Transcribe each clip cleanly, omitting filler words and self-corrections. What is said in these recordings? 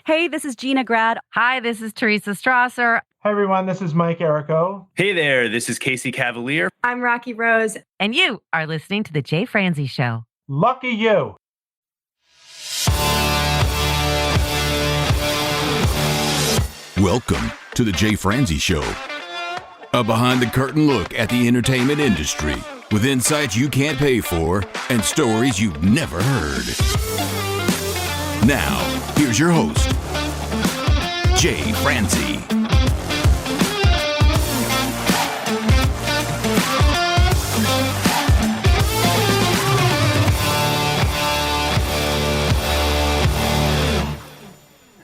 Hey, this is Gina Grad. Hi, this is Teresa Strasser. Hi, everyone. This is Mike Errico. Hey there. This is Casey Cavalier. I'm Rocky Rose. And you are listening to The Jay Franzi Show. Lucky you. Welcome to The Jay Franzi Show. A behind-the-curtain look at the entertainment industry with insights you can't pay for and stories you've never heard. Now, here's your host, Jay Franzi.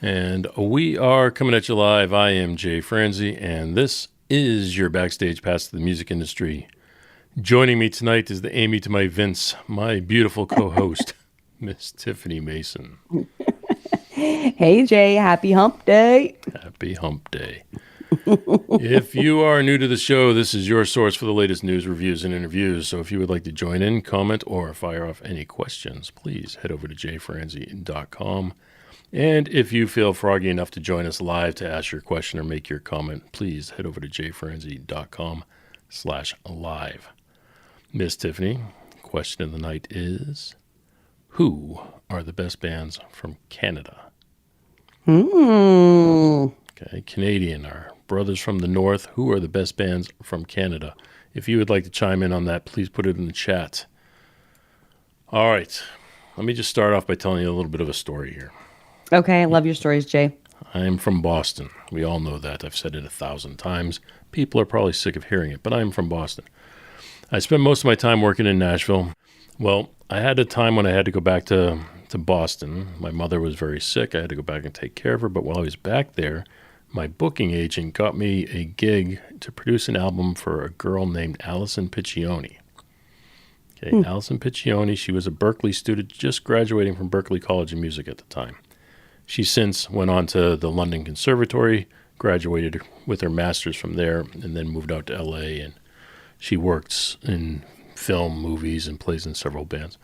And we are coming at you live. I am Jay Franzi, and this is your backstage pass to the music industry. Joining me tonight is the Amy to my Vince, my beautiful co-host, Miss Tiffany Mason. Hey, Jay. Happy hump day. Happy hump day. If you are new to the show, this is your source for the latest news, reviews, and interviews. So if you would like to join in, comment, or fire off any questions, please head over to jayfranzi.com. And if you feel froggy enough to join us live to ask your question or make your comment, please head over to jayfranzi.com/live. Miss Tiffany, question of the night is, who are the best bands from Canada? Okay, Canadian, our brothers from the north. Who are the best bands from Canada? If you would like to chime in on that, please put it in the chat. All right, let me just start off by telling you a little bit of a story here. Okay, I love your stories, Jay. I'm from Boston. We all know that. I've said it 1,000 times. People are probably sick of hearing it, but I'm from Boston. I spent most of my time working in Nashville. Well, I had a time when I had to go back to Boston. My mother was very sick. I had to go back and take care of her. But while I was back there, my booking agent got me a gig to produce an album for a girl named Alison Piccioni. Okay, Alison Piccioni, she was a Berklee student just graduating from Berklee College of Music at the time. She since went on to the London Conservatory, graduated with her master's from there, and then moved out to L.A., and she works in film, movies, and plays in several bands.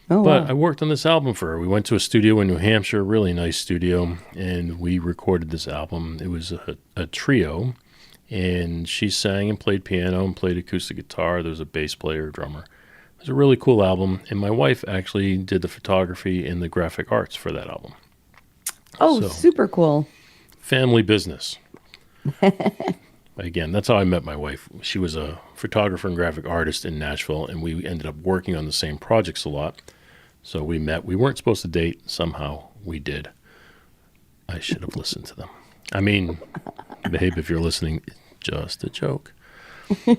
Oh, but wow. I worked on this album for her. We went to a studio in New Hampshire, a really nice studio, and we recorded this album. It was a trio, and she sang and played piano and played acoustic guitar. There was a bass player, drummer. It was a really cool album, and my wife actually did the photography and the graphic arts for that album. Oh, So, super cool. family business. Again, that's how I met my wife. She was a photographer and graphic artist in Nashville, and we ended up working on the same projects a lot. So we met. We weren't supposed to date. Somehow we did. I should have listened to them. I mean, babe, if you're listening, just a joke.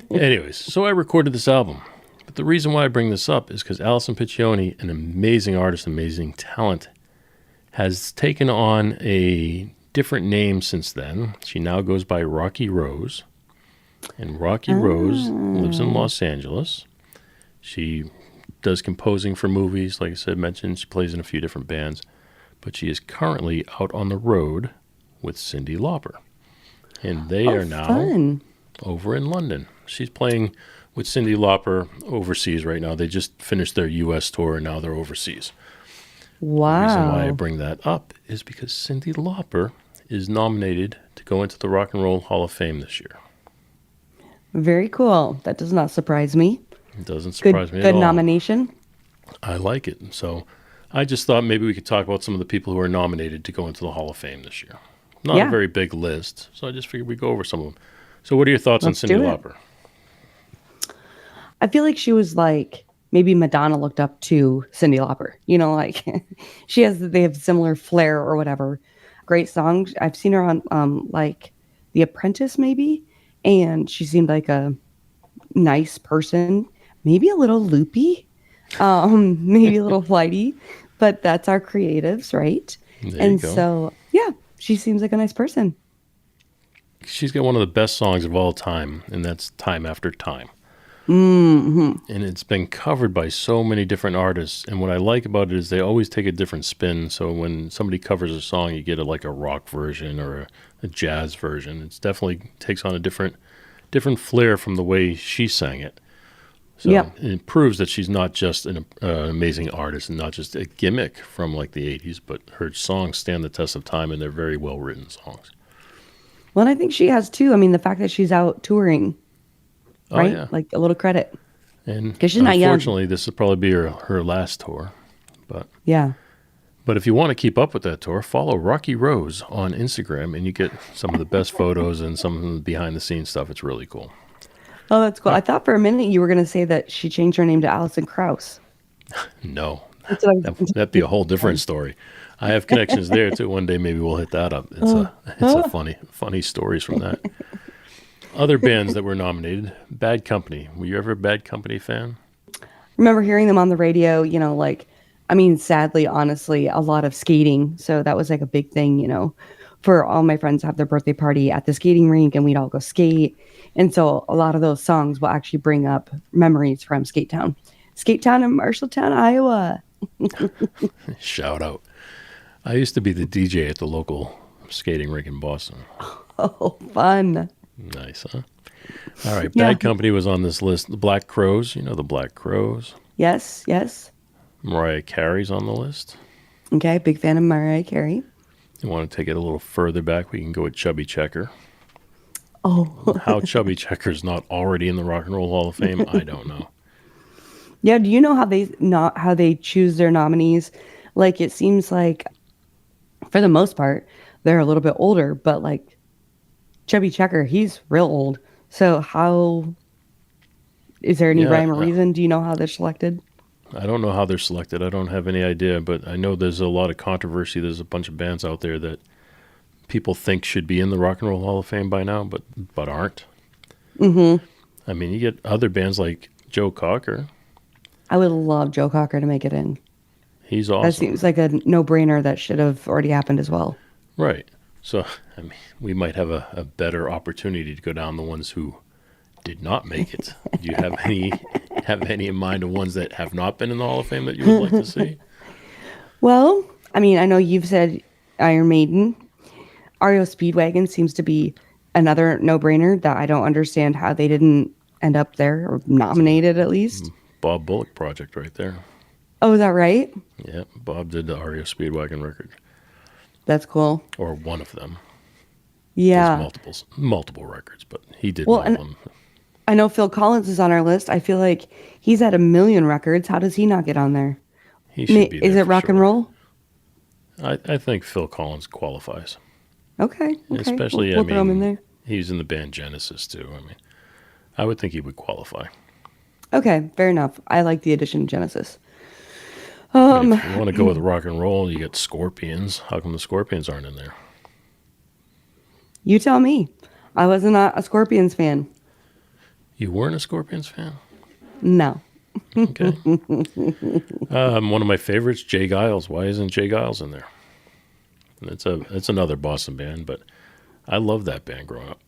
Anyways, so I recorded this album. But the reason why I bring this up is because Alison Piccioni, an amazing artist, amazing talent, has taken on a different name since then. She now goes by Rocky Rose. And Rocky Rose lives in Los Angeles. She does composing for movies, like I said, mentioned. She plays in a few different bands. But she is currently out on the road with Cyndi Lauper. And they are now fun. over in London. She's playing with Cyndi Lauper overseas right now. They just finished their U.S. tour, and now they're overseas. Wow. The reason why I bring that up is because Cyndi Lauper is nominated to go into the Rock and Roll Hall of Fame this year. Very cool. That does not surprise me. It doesn't surprise me at all. Good nomination. I like it. So I just thought maybe we could talk about some of the people who are nominated to go into the Hall of Fame this year. Not a very big list, so I just figured we'd go over some of them. So what are your thoughts on Cyndi Lauper? I feel like she was like, maybe Madonna looked up to Cyndi Lauper. You know, like they have similar flair or whatever. Great songs. I've seen her on like The Apprentice maybe, and she seemed like a nice person, maybe a little loopy, maybe a little flighty, but that's our creatives, right? There you go. So, yeah, she seems like a nice person. She's got one of the best songs of all time, and that's Time After Time. Mm-hmm. And it's been covered by so many different artists. And what I like about it is they always take a different spin. So when somebody covers a song, you get like a rock version or a jazz version. It's definitely takes on a different flair from the way she sang it. So Yep. it proves that she's not just an amazing artist and not just a gimmick from like the 80s, but her songs stand the test of time and they're very well written songs. Well, and I think she has too. I mean, the fact that she's out touring, right? Oh, yeah. Like a little credit. And 'Cause she's not young. unfortunately, this will probably be her last tour. Yeah. But if you want to keep up with that tour, follow Rocky Rose on Instagram and you get some of the best photos and some of the behind the scenes stuff. It's really cool. Oh, that's cool. I thought for a minute you were going to say that she changed her name to Alison Krauss. No, That's what I- that'd be a whole different story. I have connections there too. One day maybe we'll hit that up. It's a funny stories from that. Other bands that were nominated, Bad Company. Were you ever a Bad Company fan? remember hearing them on the radio, sadly, honestly, a lot of skating. So that was like a big thing, for all my friends to have their birthday party at the skating rink and we'd all go skate. And so a lot of those songs will actually bring up memories from Skate Town in Marshalltown, Iowa. Shout out. I used to be the DJ at the local skating rink in Boston. Oh, fun. Nice, huh? All right, Yeah. Bad Company was on this list. The Black Crowes, the Black Crowes. Yes. Mariah Carey's on the list. Okay, big fan of Mariah Carey. You want to take it a little further back, we can go with Chubby Checker. Oh, How Chubby Checker's not already in the Rock and Roll Hall of Fame, I don't know. yeah. Do you know how they choose their nominees? Like, it seems like, for the most part, they're a little bit older, but like Chubby Checker, he's real old. So how is there any Yeah, rhyme or reason? Do you know how they're selected? I don't know how they're selected. I don't have any idea, but I know there's a lot of controversy. There's a bunch of bands out there that people think should be in the Rock and Roll Hall of Fame by now, but aren't. Mm-hmm. I mean, you get other bands like Joe Cocker. I would love Joe Cocker to make it in. He's That awesome. seems like a no-brainer that should have already happened as well. Right. So, I mean, we might have a better opportunity to go down the ones who did not make it. Do you have any in mind of ones that have not been in the Hall of Fame that you would like to see? Well, I mean, I know you've said Iron Maiden. REO Speedwagon seems to be another no-brainer that I don't understand how they didn't end up there or nominated at least. Bob Bullock project right there. Oh, is that right? Yeah, Bob did the REO Speedwagon record, That's cool. or one of them. Yeah. There's multiple records, but he did Well, one of and them. I know Phil Collins is on our list. I feel like he's at 1 million records. How does he not get on there? He should be there Is it for rock and sure. roll? I think Phil Collins qualifies. Okay. Especially, we'll throw him in there. he's in the band Genesis too. I mean, I would think he would qualify. Okay, fair enough. I like the addition of Genesis. I mean, if you want to go with rock and roll, you get Scorpions. How come the Scorpions aren't in there? You tell me. I was not a Scorpions fan. You weren't a Scorpions fan? No. Okay. One of my favorites, Jay Giles. Why isn't Jay Giles in there? It's another Boston band, but I loved that band growing up.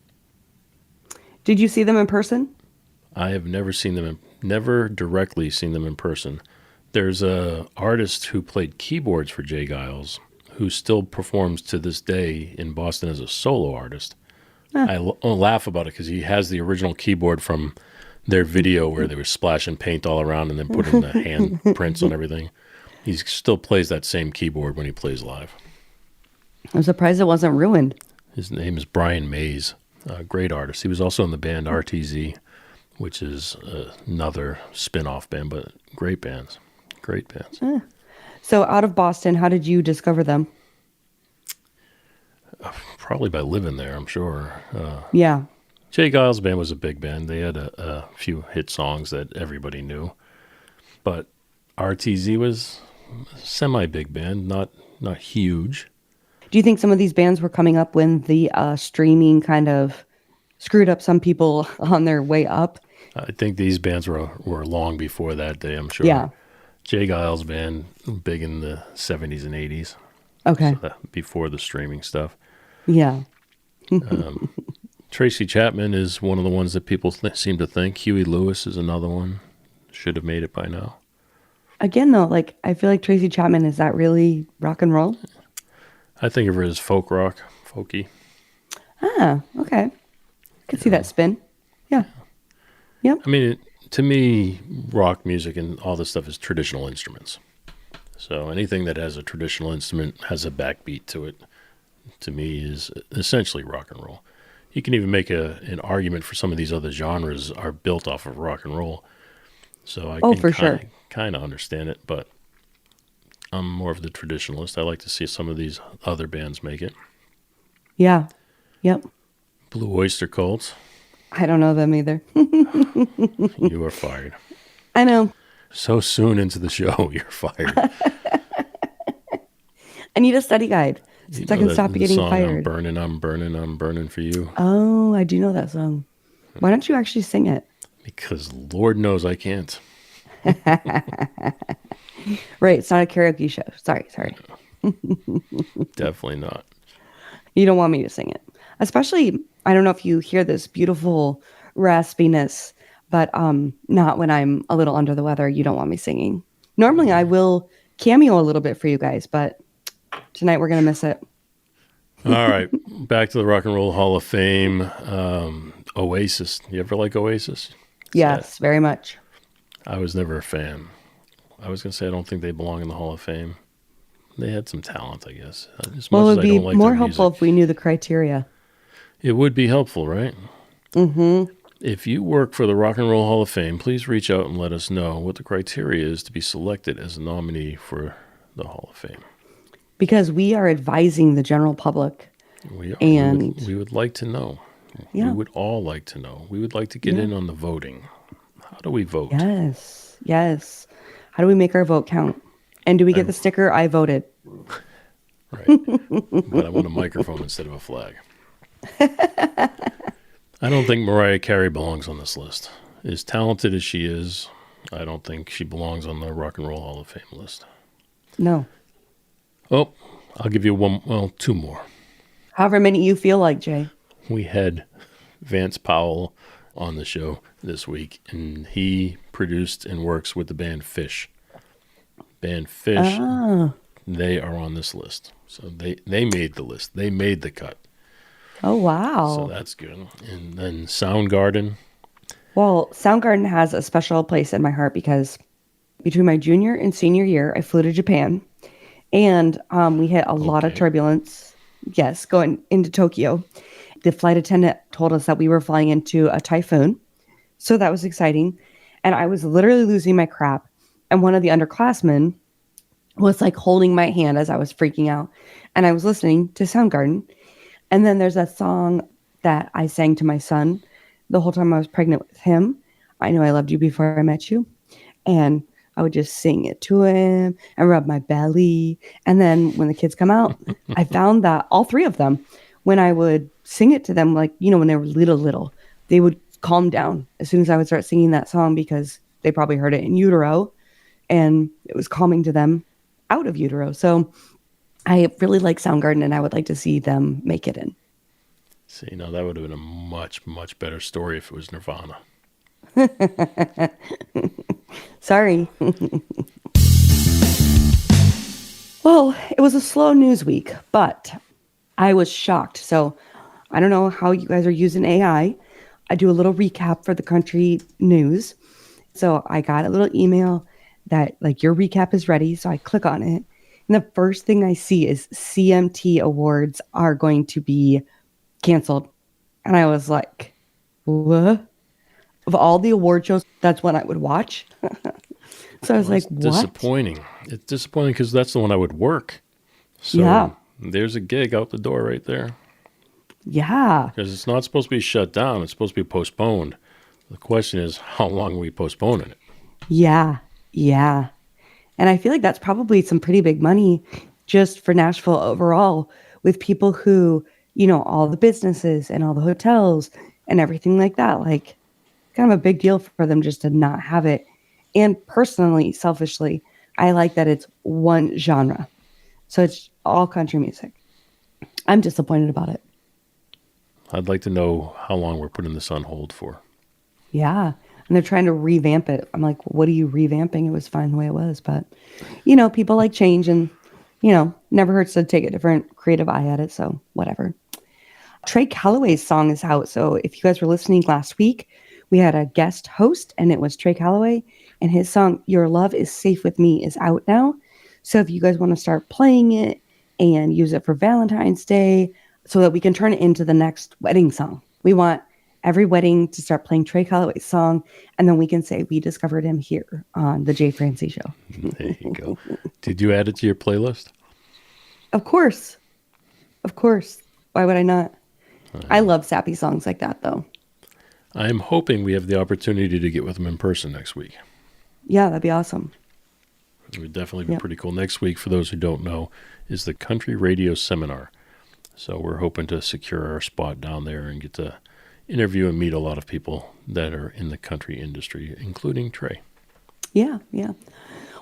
Did you see them in person? I have never seen them, never directly seen them in person. There's a artist who played keyboards for Jay Giles who still performs to this day in Boston as a solo artist. I laugh about it because he has the original keyboard from their video where they were splashing paint all around and then putting the hand prints on everything. He still plays that same keyboard when he plays live. I'm surprised it wasn't ruined. His name is Brian Mays, a great artist. He was also in the band RTZ, which is another spin-off band, but great bands. Great bands. So out of Boston, how did you discover them? Probably by living there, I'm sure. Yeah. Jay Giles' band was a big band. They had a few hit songs that everybody knew. But RTZ was a semi-big band, not huge. Do you think some of these bands were coming up when the streaming kind of screwed up some people on their way up? I think these bands were long before that day, I'm sure. Yeah. Jay Giles' band, big in the 70s and 80s. Okay. So before the streaming stuff. Yeah. Tracy Chapman is one of the ones that people seem to think. Huey Lewis is another one. Should have made it by now. Again, though, like I feel like Tracy Chapman, is that really rock and roll? I think of her as folk rock, folky. Ah, okay. Could see that spin. Yeah. Yep. I mean, to me, rock music and all this stuff is traditional instruments. So anything that has a traditional instrument, has a backbeat to it, to me is essentially rock and roll. You can even make an argument for some of these other genres are built off of rock and roll. So I can kind of understand it, but I'm more of the traditionalist. I like to see some of these other bands make it. Yeah. Yep. Blue Oyster Cult. I don't know them either. You are fired. I know. So soon into the show, you're fired. I need a study guide so I can stop getting fired. I'm burning for you. Oh, I do know that song. Why don't you actually sing it? Because Lord knows I can't. Right, it's not a karaoke show. Sorry. Definitely not. You don't want me to sing it. Especially, I don't know if you hear this beautiful raspiness, but not when I'm a little under the weather. You don't want me singing. Normally, I will cameo a little bit for you guys, but tonight we're going to miss it. All right, back to the Rock and Roll Hall of Fame. Oasis. You ever like Oasis? Yes, very much. I was never a fan. I was going to say I don't think they belong in the Hall of Fame. They had some talent, I guess. Well, it would be more helpful if we knew the criteria. It would be helpful, right? Mm-hmm. If you work for the Rock and Roll Hall of Fame, please reach out and let us know what the criteria is to be selected as a nominee for the Hall of Fame. Because we are advising the general public. We are. And we would like to know. Yeah. We would all like to know. We would like to get in on the voting. How do we vote? Yes. How do we make our vote count? And do we get the sticker, I voted? Right. But I want a microphone instead of a flag. I don't think Mariah Carey belongs on this list. As talented as she is, I don't think she belongs on the Rock and Roll Hall of Fame list. No. Oh, I'll give you two more. However many you feel like, Jay. We had Vance Powell on the show this week, and he produced and works with the band Fish. Band Fish, they are on this list. So they made the list. They made the cut. Oh, wow. So that's good. And then Soundgarden. Well, Soundgarden has a special place in my heart because between my junior and senior year, I flew to Japan. And we hit a lot of turbulence. Yes, going into Tokyo. The flight attendant told us that we were flying into a typhoon. So that was exciting. And I was literally losing my crap. And one of the underclassmen was like holding my hand as I was freaking out. And I was listening to Soundgarden. And then there's a song that I sang to my son the whole time I was pregnant with him. I Know I Loved You Before I Met You. And I would just sing it to him and rub my belly. And then when the kids come out, I found that all three of them, when I would sing it to them, like, when they were little, they would calm down as soon as I would start singing that song because they probably heard it in utero and it was calming to them out of utero. So I really like Soundgarden and I would like to see them make it in. See, now that would have been a much, much better story if it was Nirvana. Sorry. Well, it was a slow news week, but I was shocked. So I don't know how you guys are using AI. I do a little recap for the country news. So I got a little email that like your recap is ready. So I click on it. And the first thing I see is CMT Awards are going to be canceled. And I was like, what? Of all the award shows, that's one I would watch. So I was like, what? Disappointing. It's disappointing because that's the one I would work. So there's a gig out the door right there. Yeah. Because it's not supposed to be shut down. It's supposed to be postponed. The question is, how long are we postponing it? Yeah. And I feel like that's probably some pretty big money just for Nashville overall with people who, all the businesses and all the hotels and everything like that. Like, kind of a big deal for them just to not have it. And personally, selfishly, I like that it's one genre. So it's all country music. I'm disappointed about it. I'd like to know how long we're putting this on hold for. Yeah. And they're trying to revamp it. I'm like, what are you revamping? It was fine the way it was. But, people like change and, never hurts to take a different creative eye at it. So whatever. Trey Calloway's song is out. So if you guys were listening last week, We had a guest host, and it was Trey Calloway, and his song "Your Love Is Safe With Me" is out now. So if you guys want to start playing it and use it for Valentine's Day so that we can turn it into the next wedding song. We want every wedding to start playing Trey Calloway's song, and then we can say we discovered him here on the Jay Francie Show. There you go. Did you add it to your playlist? Of course. Of course. Why would I not? I love sappy songs like that, though. I'm hoping we have the opportunity to get with him in person next week. Yeah, that'd be awesome. It would definitely be pretty cool. Next week, for those who don't know, is the Country Radio Seminar. So we're hoping to secure our spot down there and get to interview and meet a lot of people that are in the country industry, including Trey. Yeah.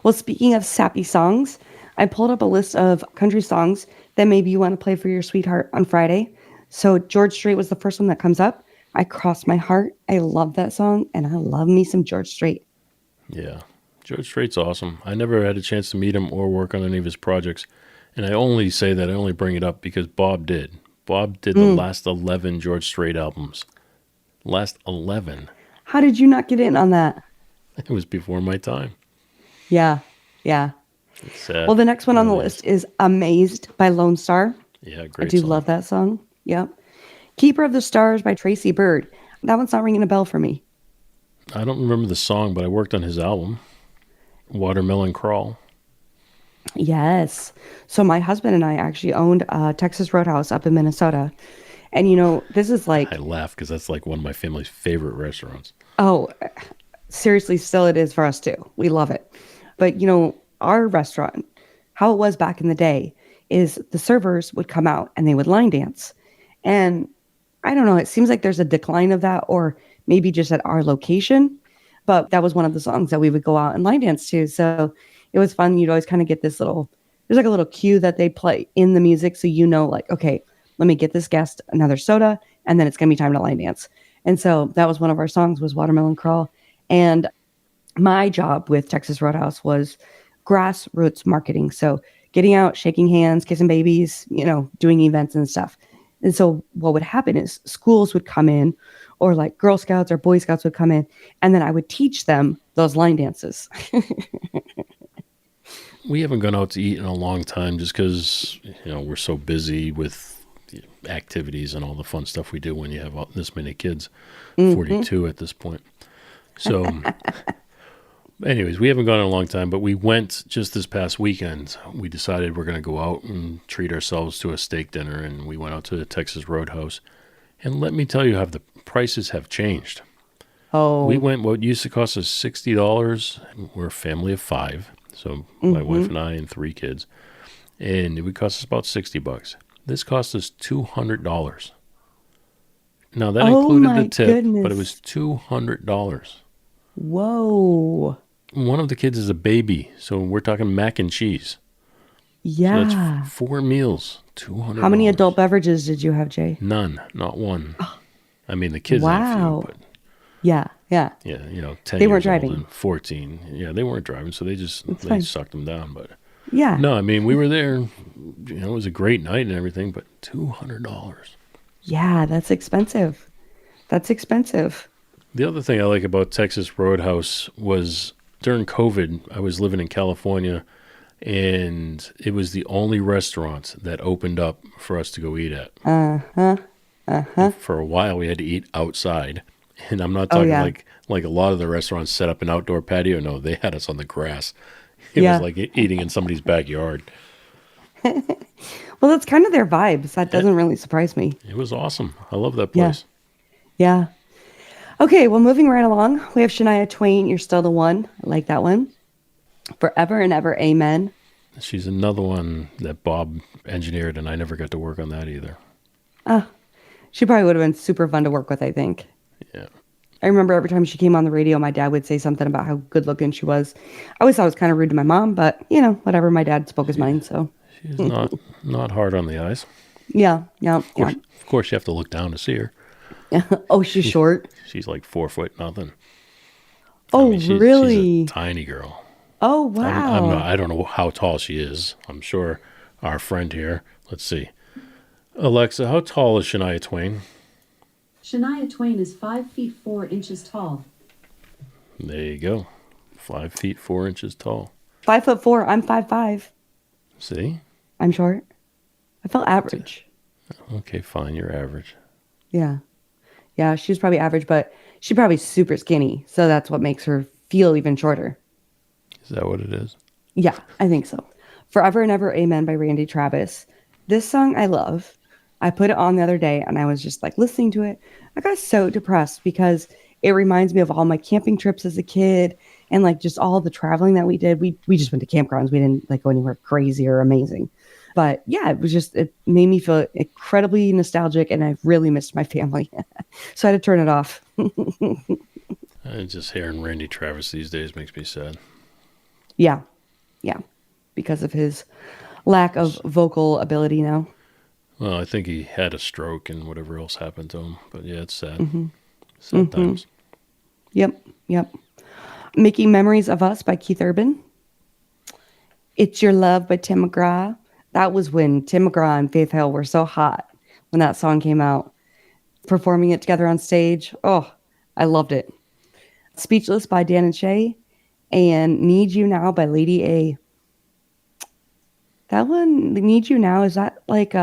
Well, speaking of sappy songs, I pulled up a list of country songs that maybe you want to play for your sweetheart on Friday. So George Strait was the first one that comes up. I Crossed My Heart. I love that song, and I love me some George Strait. Yeah, George Strait's awesome. I never had a chance to meet him or work on any of his projects. And I only say that, I only bring it up because Bob did. Bob did the last 11 George Strait albums. Last 11. How did you not get in on that? It was before my time. Yeah. It's sad. Well, the next one on the Really list is Amazed by Lone Star. Yeah, great I do song. love that song. Yep. Keeper of the Stars by Tracy Byrd. That one's not ringing a bell for me. I don't remember the song, but I worked on his album, Watermelon Crawl. Yes. So my husband and I actually owned a Texas Roadhouse up in Minnesota. And, you know, this is like, I laugh because that's like one of my family's favorite restaurants. oh, seriously, still it is for us too. We love it. But, you know, our restaurant, how it was back in the day is the servers would come out and they would line dance. And I don't know, it seems like there's a decline of that, or maybe just at our location. But that was one of the songs that we would go out and line dance to. So it was fun. You'd always kind of get this little, there's like a little cue that they play in the music. So you know, like, okay, let me get this guest another soda, and then it's going to be time to line dance. And so that was one of our songs, was Watermelon Crawl. And my job with Texas Roadhouse was grassroots marketing. So getting out, shaking hands, kissing babies, you know, doing events and stuff. And so what would happen is schools would come in, or like Girl Scouts or Boy Scouts would come in, and then I would teach them those line dances. We haven't gone out to eat in a long time just because, you know, we're so busy with the activities and all the fun stuff we do when you have this many kids, 42 at this point. So anyways, we haven't gone in a long time, but we went just this past weekend. We decided we're going to go out and treat ourselves to a steak dinner, and we went out to the Texas Roadhouse. And let me tell you how the prices have changed. Oh, We went, what used to cost us $60. We're a family of 5. So my wife and I and 3 kids. And it would cost us about $60. This cost us $200. Now that included my the tip, but it goodness. was $200. whoa. One of the kids is a baby, so we're talking mac and cheese. So Yeah. that's 4 meals, $200. How many adult beverages did you have, Jay? None, not one. I mean, the kids had a Wow. few, but Yeah. yeah, you know, 10 They years weren't old driving. and 14. Yeah, they weren't driving, so they fine. sucked them down. But Yeah. no, I mean, we were there. You know, it was a great night and everything, but $200. Yeah, that's expensive. That's expensive. The other thing I like about Texas Roadhouse was during COVID, I was living in California, and it was the only restaurant that opened up for us to go eat at. For a while, we had to eat outside. And I'm not talking yeah. like a lot of the restaurants set up an outdoor patio. No, they had us on the grass. It Yeah. was like eating in somebody's backyard. Well, that's kind of their vibes. That doesn't really surprise me. It was awesome. I love that Yeah. place. Yeah. Okay, well, moving right along, we have Shania Twain, You're Still the One. I like that one. Forever and Ever, Amen. She's another one that Bob engineered, and I never got to work on that either. She probably would have been super fun to work with, I think. Yeah. I remember every time she came on the radio, my dad would say something about how good looking she was. I always thought it was kind of rude to my mom, but, you know, whatever. My dad spoke his mind, so. She's not hard on the eyes. Yeah. Of course, you have to look down to see her. Oh, she's short. She's like 4 foot nothing. Oh, She's really? a tiny girl. Oh, wow. I don't know how tall she is. I'm sure our friend here, let's see. Alexa, how tall is Shania Twain? Shania Twain is 5 feet 4 inches tall. There you go. 5 feet 4 inches tall. 5'4". I'm 5'5". See? I'm short. I felt average. Okay, fine. You're average. Yeah. Yeah, she's probably average, but she's probably super skinny. So that's what makes her feel even shorter. Is that what it is? Yeah, I think so. Forever and Ever Amen by Randy Travis. This song I love. I put it on the other day and I was just like listening to it. I got so depressed because it reminds me of all my camping trips as a kid and like just all the traveling that we did. We just went to campgrounds. We didn't like go anywhere crazy or amazing. But yeah, it made me feel incredibly nostalgic and I really missed my family. So I had to turn it off. Just hearing Randy Travis these days makes me sad. Yeah. Yeah. Because of his lack of vocal ability now. Well, I think he had a stroke and whatever else happened to him. But yeah, it's sad. Sad times. Yep. Making Memories of Us by Keith Urban. It's Your Love by Tim McGraw. That was when Tim McGraw and Faith Hill were so hot when that song came out. Performing it together on stage. Oh, I loved it. Speechless by Dan and Shay. And Need You Now by Lady A. That one, Need You Now, is that like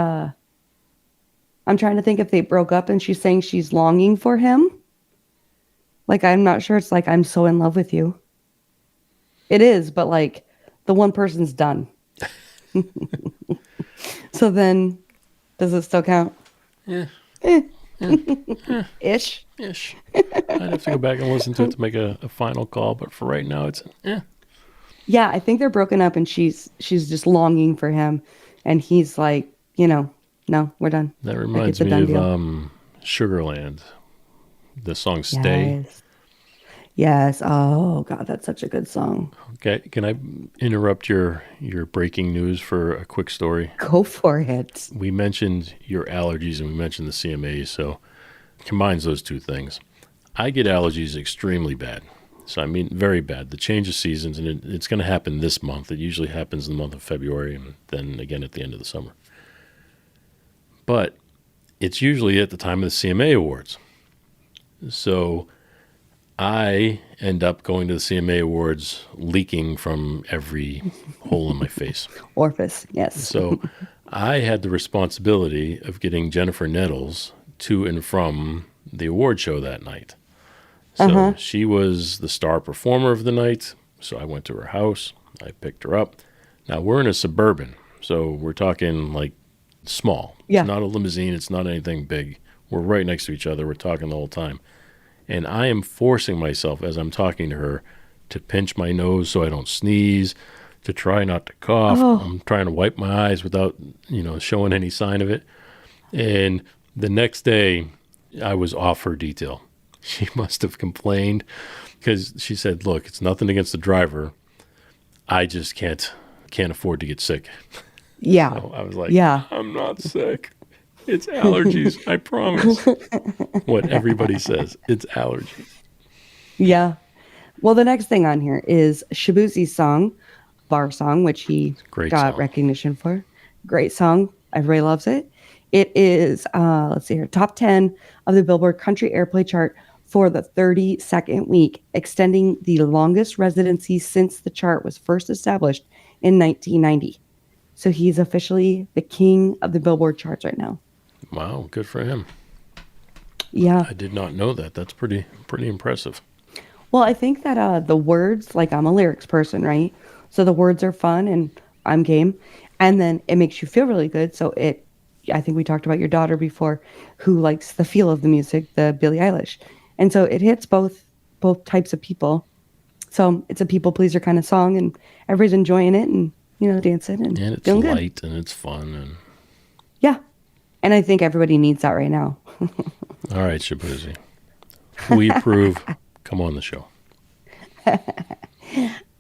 I'm trying to think if they broke up and she's saying she's longing for him. Like, I'm not sure. It's like, I'm so in love with you. It is, but like the one person's done. So then, does it still count? Yeah. Ish. I'd have to go back and listen to it to make a final call, but for right now, it's Yeah, I think they're broken up and she's just longing for him. And he's like, no, we're done. That reminds me of Sugarland. The song Stay. Yes. Oh, God, that's such a good song. Okay, can I interrupt your breaking news for a quick story? Go for it. We mentioned your allergies and we mentioned the CMAs, so combines those two things. I get allergies extremely bad. So, I mean, very bad. The change of seasons, and it's going to happen this month. It usually happens in the month of February and then again at the end of the summer. But it's usually at the time of the CMA Awards. So I end up going to the CMA Awards leaking from every hole in my face. Orifice, yes. So I had the responsibility of getting Jennifer Nettles to and from the award show that night. So she was the star performer of the night. So I went to her house. I picked her up. Now we're in a Suburban. So we're talking like small. Yeah. It's not a limousine. It's not anything big. We're right next to each other. We're talking the whole time. And I am forcing myself as I'm talking to her to pinch my nose so I don't sneeze, to try not to cough. I'm trying to wipe my eyes without, showing any sign of it. And the next day I was off her detail. She must have complained because she said, look, it's nothing against the driver. I just can't afford to get sick. Yeah. So I was like, yeah. I'm not sick. It's allergies. I promise. What everybody says. It's allergies. Yeah. Well, the next thing on here is Shibuzy's song, Bar Song, which he got recognition for. Great song. Everybody loves it. It is, let's see here, top 10 of the Billboard Country Airplay chart for the 32nd week, extending the longest residency since the chart was first established in 1990. So he's officially the king of the Billboard charts right now. Wow, good for him. Yeah. I did not know that. That's pretty impressive. Well, I think that the words, like I'm a lyrics person, right? So the words are fun and I'm game. And then it makes you feel really good. So I think we talked about your daughter before who likes the feel of the music, the Billie Eilish. And so it hits both types of people. So it's a people pleaser kind of song and everybody's enjoying it and, dancing and it's feeling light good. And it's fun. And yeah. And I think everybody needs that right now. All right, Shibuzy. We approve. Come on the show.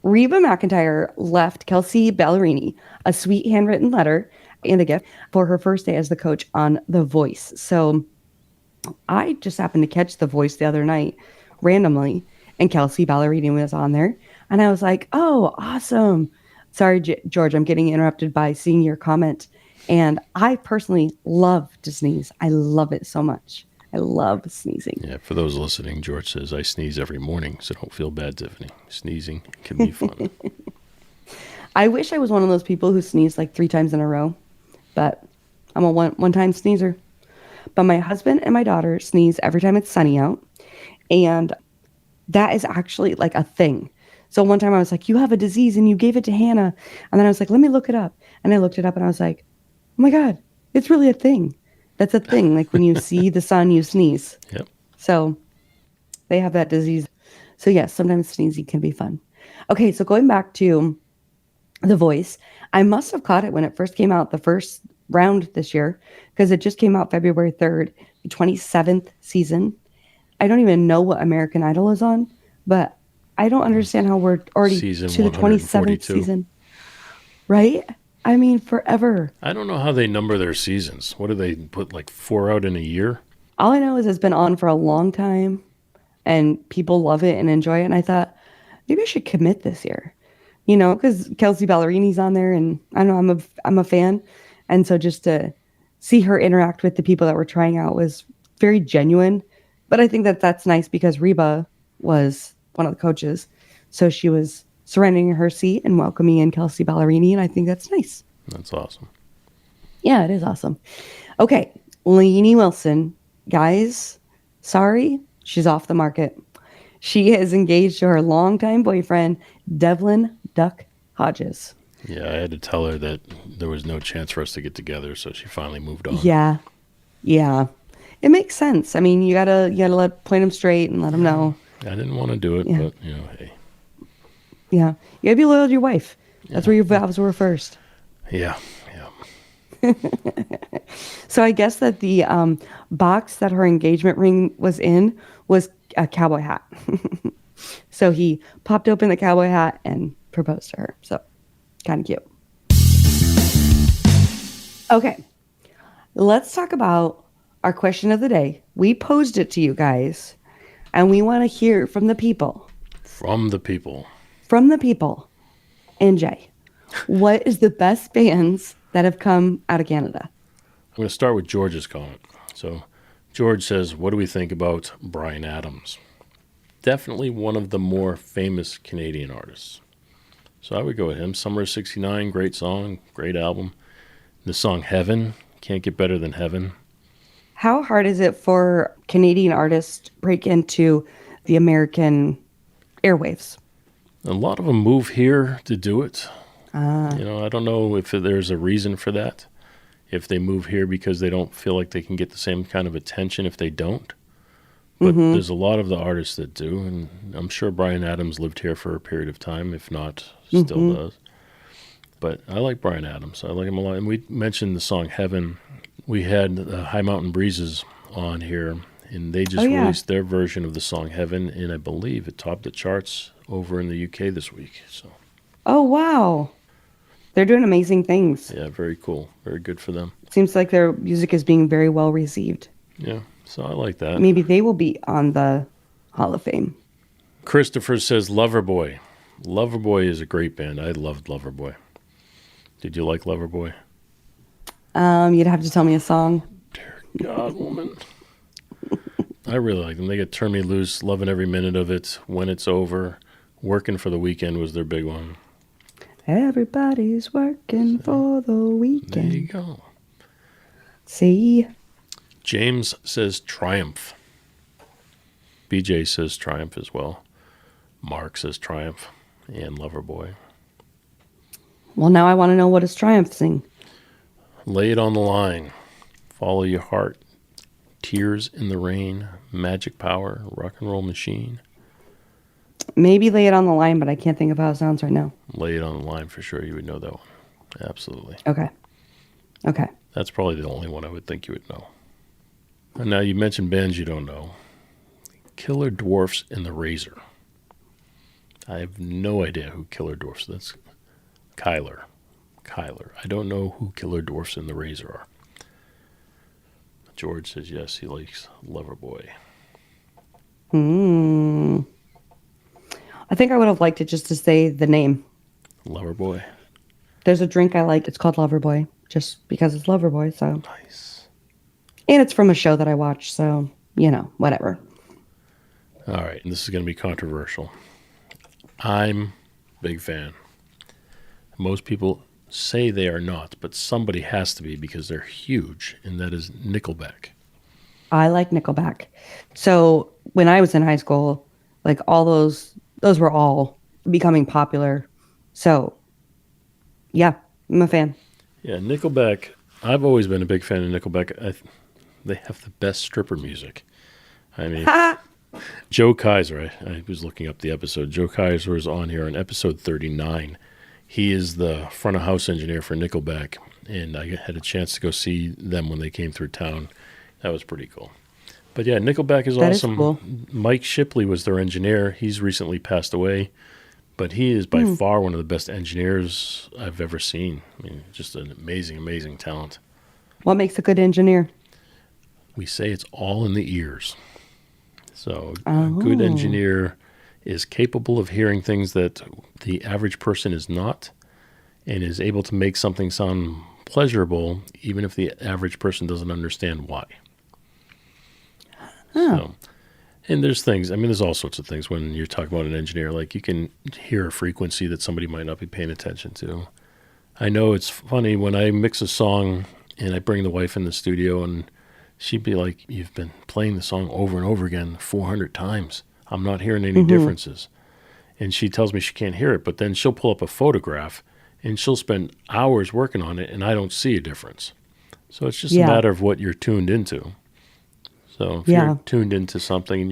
Reba McIntyre left Kelsey Ballerini a sweet handwritten letter and a gift for her first day as the coach on The Voice. So I just happened to catch The Voice the other night randomly, and Kelsey Ballerini was on there. And I was like, oh, awesome. Sorry, George, I'm getting interrupted by seeing your comment. And I personally love Disney's. I love it so much. I love sneezing. Yeah, for those listening, George says, I sneeze every morning, so don't feel bad, Tiffany. Sneezing can be fun. I wish I was one of those people who sneezed like 3 times in a row, but I'm a one-time sneezer. But my husband and my daughter sneeze every time it's sunny out, and that is actually like a thing. So one time I was like, you have a disease and you gave it to Hannah. And then I was like, let me look it up. And I looked it up and I was like, oh my God, it's really a thing. That's a thing. Like when you see the sun, you sneeze. Yep. So they have that disease. So yes, sometimes sneezing can be fun. Okay, so going back to The Voice, I must have caught it when it first came out, the first round this year, because it just came out February 3rd, the 27th season. I don't even know what American Idol is on, but I don't understand how we're already Season to the 27th 142. season. Right? I mean, forever. I don't know how they number their seasons. What do they put, like 4 out in a year? All I know is it's been on for a long time and people love it and enjoy it. And I thought, maybe I should commit this year, you know, because Kelsey Ballerini's on there and I don't know, I'm a fan. And so just to see her interact with the people that were trying out was very genuine. But I think that that's nice because Reba was one of the coaches. So she was surrendering her seat and welcoming in Kelsey Ballerini. And I think that's nice. That's awesome. Yeah, it is awesome. Okay. Lainey Wilson, guys, sorry, she's off the market. She is engaged to her longtime boyfriend, Devlin Duck Hodges. Yeah, I had to tell her that there was no chance for us to get together, so she finally moved on. Yeah. Yeah. It makes sense. I mean, you gotta point him straight and let him know. I didn't want to do it, Yeah. but, hey. Yeah. You gotta be loyal to your wife. That's where your vows were first. Yeah. So I guess that the box that her engagement ring was in was a cowboy hat. So he popped open the cowboy hat and proposed to her. So kind of cute. Okay. Let's talk about our question of the day. We posed it to you guys, and we want to hear from the people. From the people. From the people. And Jay, what is the best bands that have come out of Canada? I'm going to start with George's comment. So George says, what do we think about Bryan Adams? Definitely one of the more famous Canadian artists. So I would go with him. Summer of '69, great song, great album. The song Heaven, can't get better than Heaven. How hard is it for Canadian artists to break into the American airwaves? A lot of them move here to do it. I don't know if there's a reason for that. If they move here because they don't feel like they can get the same kind of attention if they don't. But there's a lot of the artists that do, and I'm sure Bryan Adams lived here for a period of time, if not, still does. But I like Bryan Adams. I like him a lot. And we mentioned the song Heaven. We had High Mountain Breezes on here, and they just released their version of the song Heaven, and I believe it topped the charts over in the UK this week. So. Oh, wow. They're doing amazing things. Yeah, very cool. Very good for them. Seems like their music is being very well received. Yeah, so I like that. Maybe they will be on the Hall of Fame. Christopher says Loverboy. Loverboy is a great band. I loved Loverboy. Did you like Loverboy? You'd have to tell me a song. Dear God, woman. I really like them. They get Turn Me Loose, loving every minute of it. When It's Over, Working for the Weekend was their big one. Everybody's working for the weekend. There you go. See? James says Triumph. BJ says Triumph as well. Mark says Triumph and Loverboy. Well, now I want to know what does Triumph sing. Lay It on the Line. Follow Your Heart. Tears in the Rain. Magic Power. Rock and Roll Machine. Maybe Lay It on the Line, but I can't think of how it sounds right now. Lay It on the Line for sure. You would know that one. Absolutely. Okay. That's probably the only one I would think you would know. And now you mentioned bands you don't know. Killer Dwarfs and the Razor. I have no idea who Killer Dwarfs. That's Kyler. I don't know who Killer Dwarfs and the Razor are. George says yes, he likes Loverboy. I think I would have liked it just to say the name. Loverboy. There's a drink I like. It's called Loverboy, just because it's Loverboy. So Nice. and it's from a show that I watch. So whatever. All right, and this is going to be controversial. I'm a big fan. Most people say they are not, but somebody has to be because they're huge, and that is Nickelback. I like Nickelback. So when I was in high school, like all those were all becoming popular. So yeah, I'm a fan. Yeah, Nickelback. I've always been a big fan of Nickelback. They have the best stripper music. I mean, Joe Kaiser, I was looking up the episode. Joe Kaiser was on here on episode 39. He is the front of house engineer for Nickelback, and I had a chance to go see them when they came through town. That was pretty cool. But yeah, Nickelback is awesome. Is cool. Mike Shipley was their engineer. He's recently passed away, but he is by far one of the best engineers I've ever seen. I mean, just an amazing, amazing talent. What makes a good engineer? We say it's all in the ears. So a good engineer is capable of hearing things that the average person is not, and is able to make something sound pleasurable even if the average person doesn't understand why. So, and there's things, there's all sorts of things when you're talking about an engineer, like you can hear a frequency that somebody might not be paying attention to. I know it's funny when I mix a song and I bring the wife in the studio and she'd be like, "You've been playing the song over and over again 400 times. I'm not hearing any differences." And she tells me she can't hear it, but then she'll pull up a photograph and she'll spend hours working on it and I don't see a difference. So it's just a matter of what you're tuned into. So if you're tuned into something and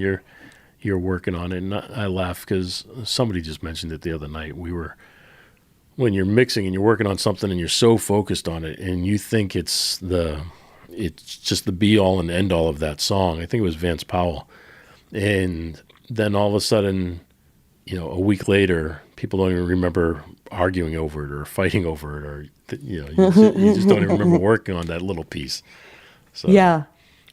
you're working on it, and I laugh because somebody just mentioned it the other night. When you're mixing and you're working on something and you're so focused on it and you think it's just the be all and end all of that song. I think it was Vance Powell. And then all of a sudden, a week later, people don't even remember arguing over it or fighting over it, or you just don't even remember working on that little piece. So yeah.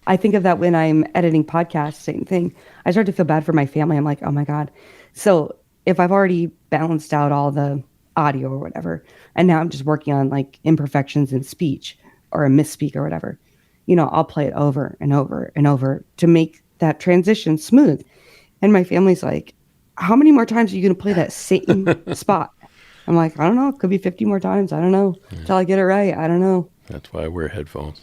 I think of that when I'm editing podcasts, same thing. I start to feel bad for my family. I'm like, oh my God. So if I've already balanced out all the audio or whatever, and now I'm just working on like imperfections in speech or a misspeak or whatever, I'll play it over and over and over to make that transition smooth. And my family's like, how many more times are you going to play that same spot? I'm like, I don't know. It could be 50 more times. I don't know. Until I get it right. I don't know. That's why I wear headphones.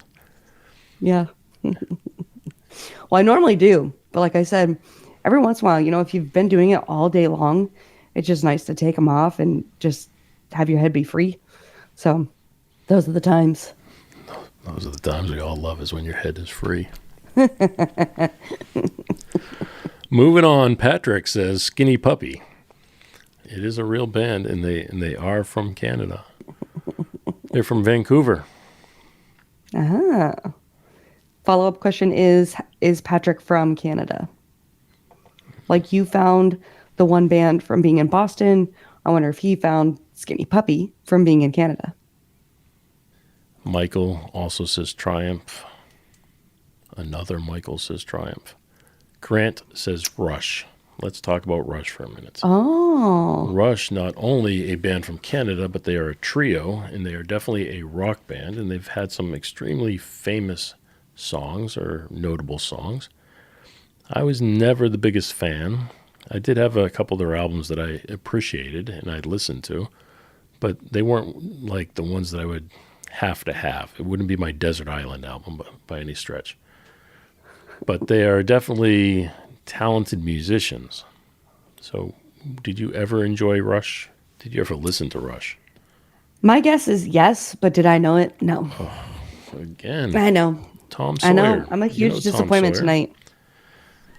Yeah. Well, I normally do, but like I said, every once in a while, if you've been doing it all day long, it's just nice to take them off and just have your head be free. So those are the times. Those are the times we all love, is when your head is free. Moving on, Patrick says Skinny Puppy. It is a real band, and they are from Canada. They're from Vancouver. Follow-up question is Patrick from Canada? Like you found the one band from being in Boston, I wonder if he found Skinny Puppy from being in Canada. Michael also says Triumph. Another Michael says Triumph. Grant says Rush. Let's talk about Rush for a minute. Oh. Rush, not only a band from Canada, but they are a trio, and they are definitely a rock band, and they've had some extremely famous songs or notable songs. I was never the biggest fan. I did have a couple of their albums that I appreciated and I'd listened to, but they weren't like the ones that I would have to have. It wouldn't be my Desert Island album by any stretch. But they are definitely talented musicians. So did you ever enjoy Rush? Did you ever listen to Rush? My guess is yes, but did I know it? No. Again. I know. Tom Sawyer. I know. I'm a huge disappointment tonight.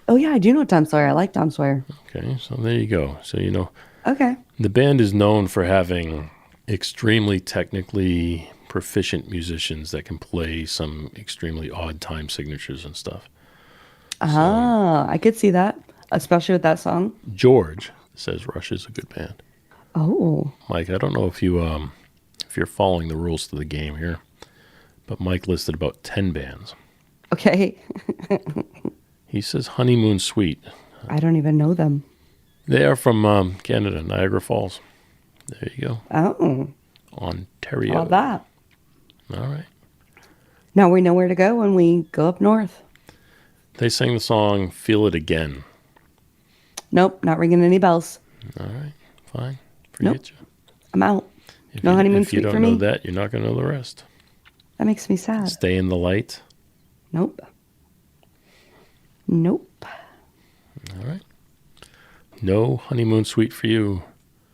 Oh, yeah, I do know Tom Sawyer. I like Tom Sawyer. Okay, so there you go. So, Okay. The band is known for having extremely technically proficient musicians that can play some extremely odd time signatures and stuff. I could see that, especially with that song. George says Rush is a good band. Oh. Mike, I don't know if you're following the rules to the game here, but Mike listed about 10 bands. Okay. He says Honeymoon Suite. I don't even know them. They are from Canada, Niagara Falls. There you go. Oh. Ontario. All that. All right. Now we know where to go when we go up north. They sang the song Feel It Again. Nope, not ringing any bells. All right, fine. Forget you. I'm out. If No you, honeymoon if you suite don't for know me. that, you're not going to know the rest. That makes me sad. Stay in the Light. Nope. Nope. All right. No honeymoon suite for you.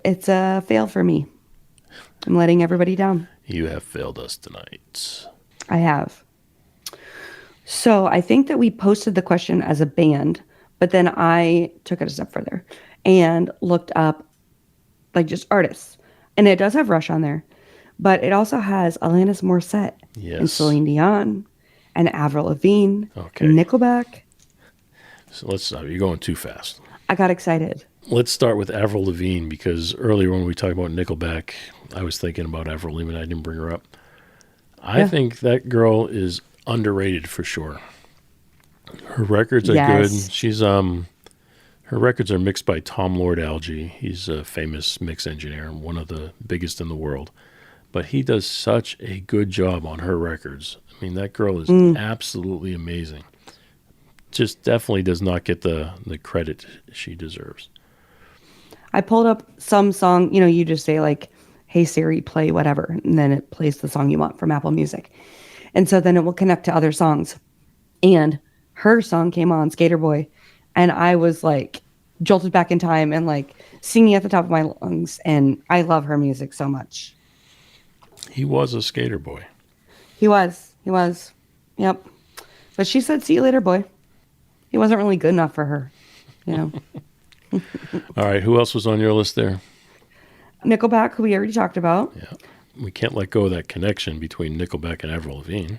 It's a fail for me. I'm letting everybody down. You have failed us tonight. I have. So I think that we posted the question as a band, but then I took it a step further and looked up like just artists. And it does have Rush on there, but it also has Alanis Morissette Yes. and Celine Dion and Avril Lavigne Okay. and Nickelback. So let's stop. You're going too fast. I got excited. Let's start with Avril Lavigne because earlier when we talked about Nickelback, I was thinking about Avril Lavigne. I didn't bring her up. I think that girl is underrated for sure. Her records are good. She's her records are mixed by Tom Lord Alge. He's a famous mix engineer, one of the biggest in the world. But he does such a good job on her records. I mean, that girl is absolutely amazing. Just definitely does not get the credit she deserves. I pulled up some song, you just say like, hey Siri, play whatever, and then it plays the song you want from Apple Music. And so then it will connect to other songs. And her song came on, Skater Boy, and I was like jolted back in time and like singing at the top of my lungs. And I love her music so much. He was a skater boy. He was. Yep. But she said, see you later, boy. He wasn't really good enough for her, All right, who else was on your list there? Nickelback, who we already talked about. Yeah. We can't let go of that connection between Nickelback and Avril Lavigne.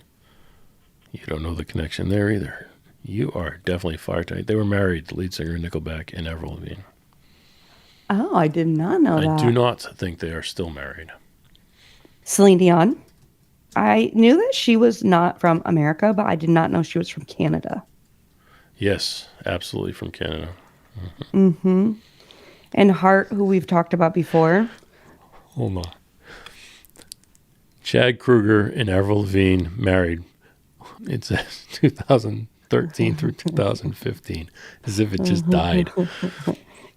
You don't know the connection there either. You are definitely fired tonight. They were married, the lead singer of Nickelback and Avril Lavigne. Oh, I did not know that. I do not think they are still married. Celine Dion. I knew that she was not from America, but I did not know she was from Canada. Yes, absolutely from Canada. Mm-hmm. And Hart, who we've talked about before. Hold on. Chad Kroeger and Avril Lavigne married. It says 2013 through 2015, as if it just died.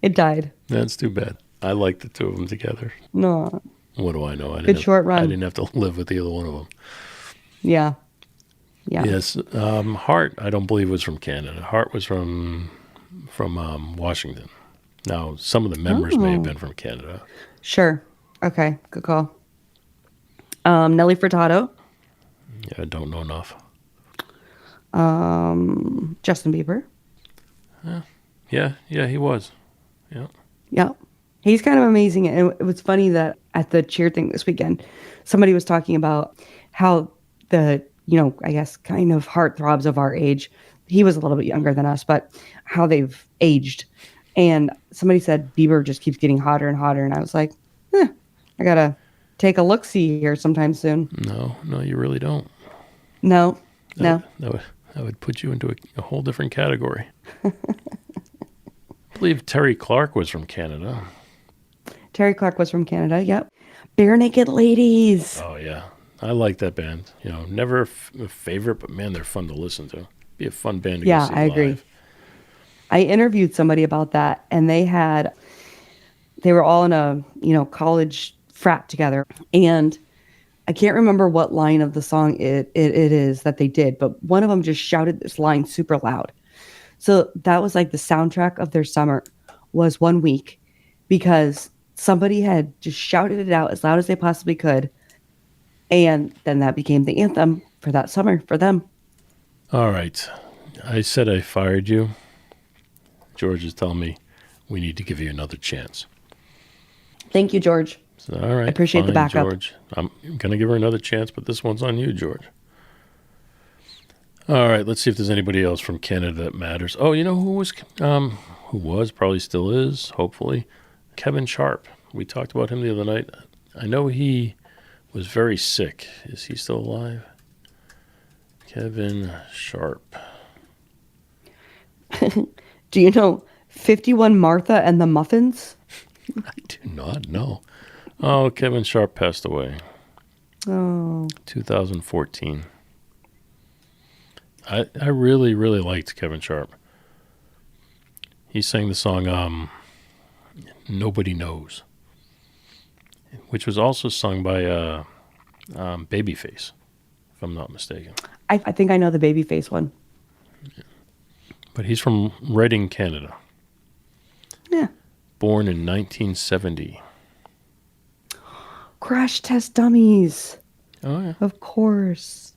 It died. That's too bad. I like the two of them together. No. What do I know? Good short run. I didn't have to live with either one of them. Yeah. Yes. Hart, I don't believe was from Canada. Hart was from Washington. Now, some of the members may have been from Canada. Sure. Okay. Good call. Nelly Furtado. Yeah, I don't know enough. Justin Bieber. Yeah, he was. Yeah. Yeah. He's kind of amazing. And it was funny that at the cheer thing this weekend, somebody was talking about how the, I guess kind of heartthrobs of our age, he was a little bit younger than us, but how they've aged. And somebody said Bieber just keeps getting hotter and hotter. And I was like, I got to take a look-see here sometime soon. No, you really don't. No. That would put you into a whole different category. I believe Terry Clark was from Canada. Terry Clark was from Canada, yep. Bare Naked Ladies. Oh, yeah. I like that band. Never a favorite, but man, they're fun to listen to. Be a fun band to go see I agree. live. I interviewed somebody about that, and they were all in a, college frat together. And I can't remember what line of the song it is that they did, but one of them just shouted this line super loud. So that was like the soundtrack of their summer was 1 week because somebody had just shouted it out as loud as they possibly could. And then that became the anthem for that summer for them. All right. I said I fired you. George is telling me we need to give you another chance. Thank you, George. So, all right. I appreciate the backup. George. I'm going to give her another chance, but this one's on you, George. All right. Let's see if there's anybody else from Canada that matters. Oh, you know who was, probably still is, hopefully, Kevin Sharp. We talked about him the other night. I know he was very sick. Is he still alive? Kevin Sharp. Do you know 51 Martha and the Muffins? I do not know. Oh, Kevin Sharp passed away. Oh. 2014. I really, really liked Kevin Sharp. He sang the song Nobody Knows, which was also sung by Babyface, if I'm not mistaken. I think I know the Babyface one. But he's from Reading, Canada. Yeah. Born in 1970. Crash Test Dummies. Oh, yeah. Of course.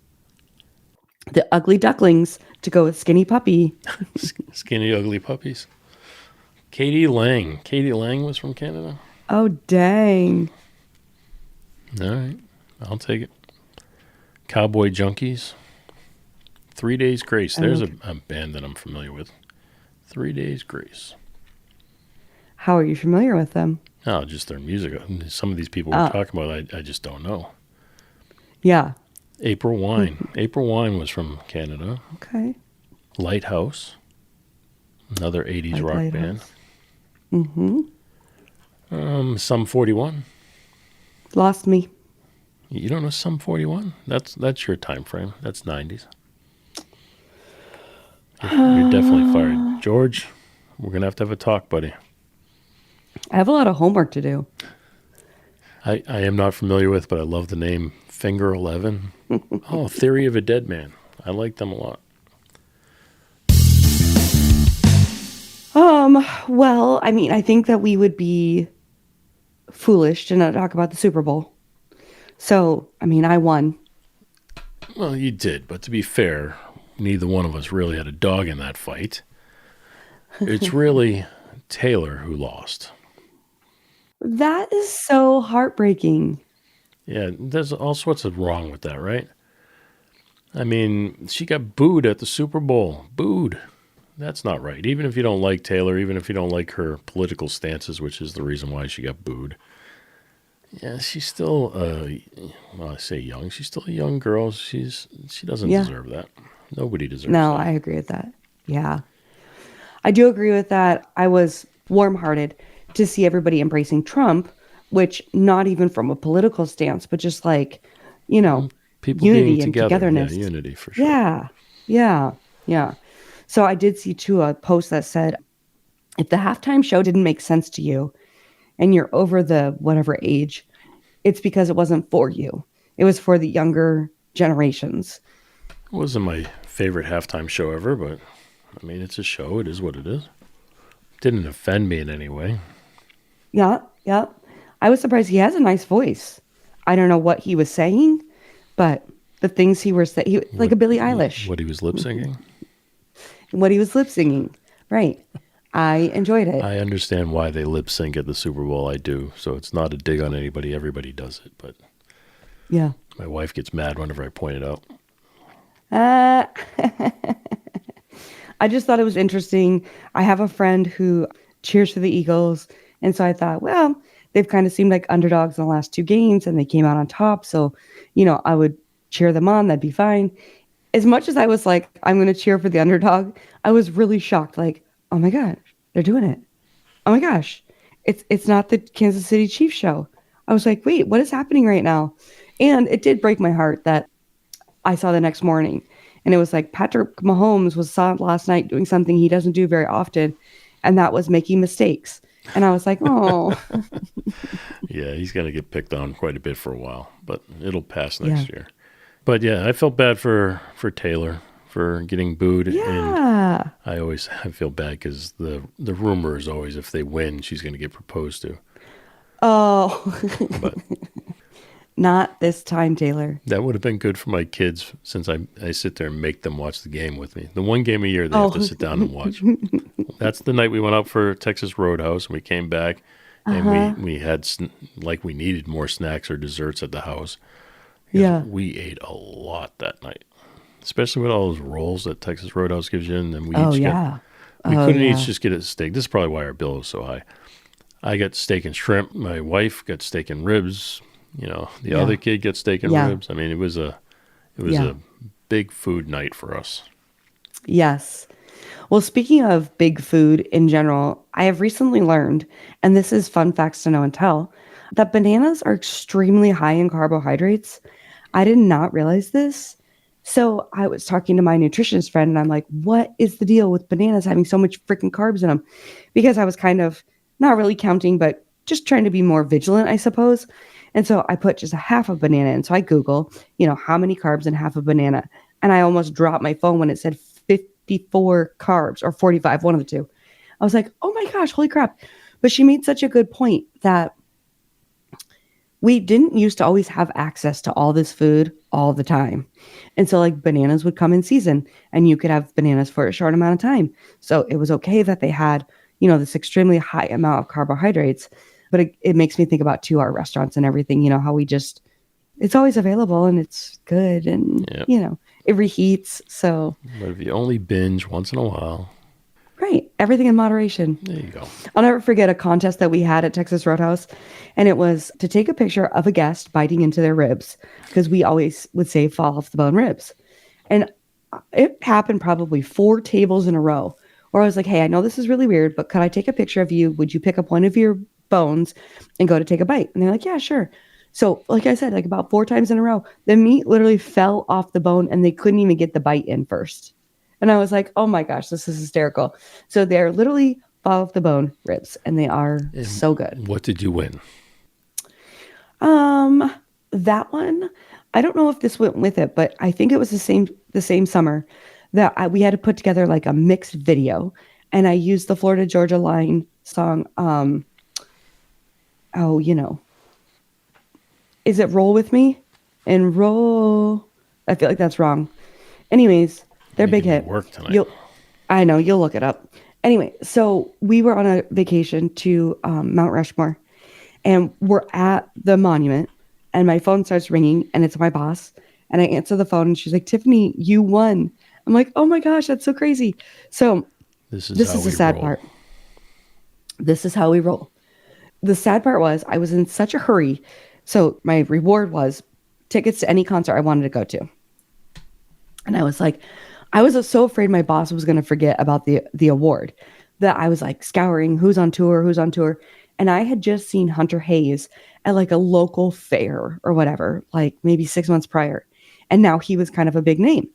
The Ugly Ducklings to go with Skinny Puppy. Skinny, ugly puppies. Katie Lang. Katie Lang was from Canada. Oh, dang. All right. I'll take it. Cowboy Junkies. 3 Days Grace. There's a band that I'm familiar with. 3 Days Grace. How are you familiar with them? Oh, just their music. Some of these people we're talking about, I just don't know. Yeah. April Wine. April Wine was from Canada. Okay. Lighthouse. Another 80s rock Lighthouse. band. Mm-hmm. Sum 41. Lost me. You don't know Sum 41? That's your time frame. That's 90s. You're definitely fired. George, we're going to have a talk, buddy. I have a lot of homework to do. I am not familiar with, but I love the name Finger 11. Oh, Theory of a Dead Man. I like them a lot. Well, I mean, I think that we would be foolish to not talk about the Super Bowl. So, I mean, I won. Well, you did, but to be fair, neither one of us really had a dog in that fight. It's really Taylor who lost. That is so heartbreaking. Yeah, there's all sorts of wrong with that, right? I mean, she got booed at the Super Bowl. Booed. That's not right. Even if you don't like Taylor, even if you don't like her political stances, which is the reason why she got booed. Yeah, she's still, well, I say young. She's still a young girl. She doesn't deserve that. Nobody deserves that. No, I agree with that. Yeah. I do agree with that. I was warm-hearted to see everybody embracing Trump, which not even from a political stance, but just like, you know, people unity being and together. togetherness. Yeah, unity for sure. Yeah. So I did see too a post that said, if the halftime show didn't make sense to you and you're over the whatever age, it's because it wasn't for you. It was for the younger generations. It wasn't my favorite halftime show ever, but I mean, it's a show. It is what it is. Didn't offend me in any way. Yeah. I was surprised. He has a nice voice. I don't know what he was saying, but the things he was saying, like a Billie Eilish. What he was lip singing? What he was lip singing. Right. I enjoyed it. I understand why they lip sync at the Super Bowl. I do. So it's not a dig on anybody. Everybody does it. But yeah. My wife gets mad whenever I point it out. I just thought it was interesting. I have a friend who cheers for the Eagles. And so I thought, well, they've kind of seemed like underdogs in the last two games and they came out on top. So, you know, I would cheer them on. That'd be fine. As much as I was like, I'm going to cheer for the underdog, I was really shocked. Like, oh my God, they're doing it. Oh my gosh, it's not the Kansas City Chiefs show. I was like, wait, what is happening right now? And it did break my heart that I saw the next morning. And it was like Patrick Mahomes was saw last night doing something he doesn't do very often. And that was making mistakes. And I was like, oh. Yeah, he's going to get picked on quite a bit for a while, but it'll pass next year. But yeah, I felt bad for Taylor for getting booed. Yeah. And I feel bad because the rumor is always if they win, she's going to get proposed to. Oh. But not this time, Taylor. That would have been good for my kids since I sit there and make them watch the game with me. The one game a year they have to sit down and watch. That's the night we went out for Texas Roadhouse and we came back and we had we needed more snacks or desserts at the house. Yeah. We ate a lot that night, especially with all those rolls that Texas Roadhouse gives you. And then we couldn't each just get a steak. This is probably why our bill was so high. I got steak and shrimp. My wife got steak and ribs. You know, the other kid gets steak and ribs. I mean, it was a big food night for us. Yes. Well, speaking of big food in general, I have recently learned, and this is fun facts to know and tell, that bananas are extremely high in carbohydrates. I did not realize this. So I was talking to my nutritionist friend and I'm like, what is the deal with bananas having so much freaking carbs in them? Because I was kind of not really counting, but just trying to be more vigilant, I suppose. And so I put just a half a banana in. So I Google, how many carbs in half a banana. And I almost dropped my phone when it said 54 carbs or 45, one of the two. I was like, oh my gosh, holy crap. But she made such a good point that we didn't used to always have access to all this food all the time. And so like bananas would come in season and you could have bananas for a short amount of time. So it was okay that they had, this extremely high amount of carbohydrates. But it makes me think about too, our restaurants and everything, how we just, it's always available and it's good and, it reheats. So. But if you only binge once in a while. Right. Everything in moderation. There you go. I'll never forget a contest that we had at Texas Roadhouse. And it was to take a picture of a guest biting into their ribs because we always would say fall off the bone ribs. And it happened probably 4 tables in a row where I was like, hey, I know this is really weird, but could I take a picture of you? Would you pick up one of your bones and go to take a bite? And they're like, yeah, sure. So like I said, like about 4 times in a row, the meat literally fell off the bone and they couldn't even get the bite in first. And I was like, oh my gosh, this is hysterical. So they're literally fall off the bone ribs and they are so good. What did you win? That one, I don't know if this went with it, but I think it was the same summer that we had to put together like a mixed video. And I used the Florida Georgia Line song. Is it Roll With Me? And Roll. I feel like that's wrong. Anyways, their big hit. Work tonight. I know, you'll look it up. Anyway, so we were on a vacation to Mount Rushmore and we're at the monument and my phone starts ringing and it's my boss. And I answer the phone and she's like, Tiffany, you won. I'm like, oh my gosh, that's so crazy. So this is the sad part. This is how we roll. The sad part was I was in such a hurry. So my reward was tickets to any concert I wanted to go to. And I was like, I was so afraid my boss was going to forget about the award that I was like scouring who's on tour. And I had just seen Hunter Hayes at like a local fair or whatever, like maybe 6 months prior. And now he was kind of a big name.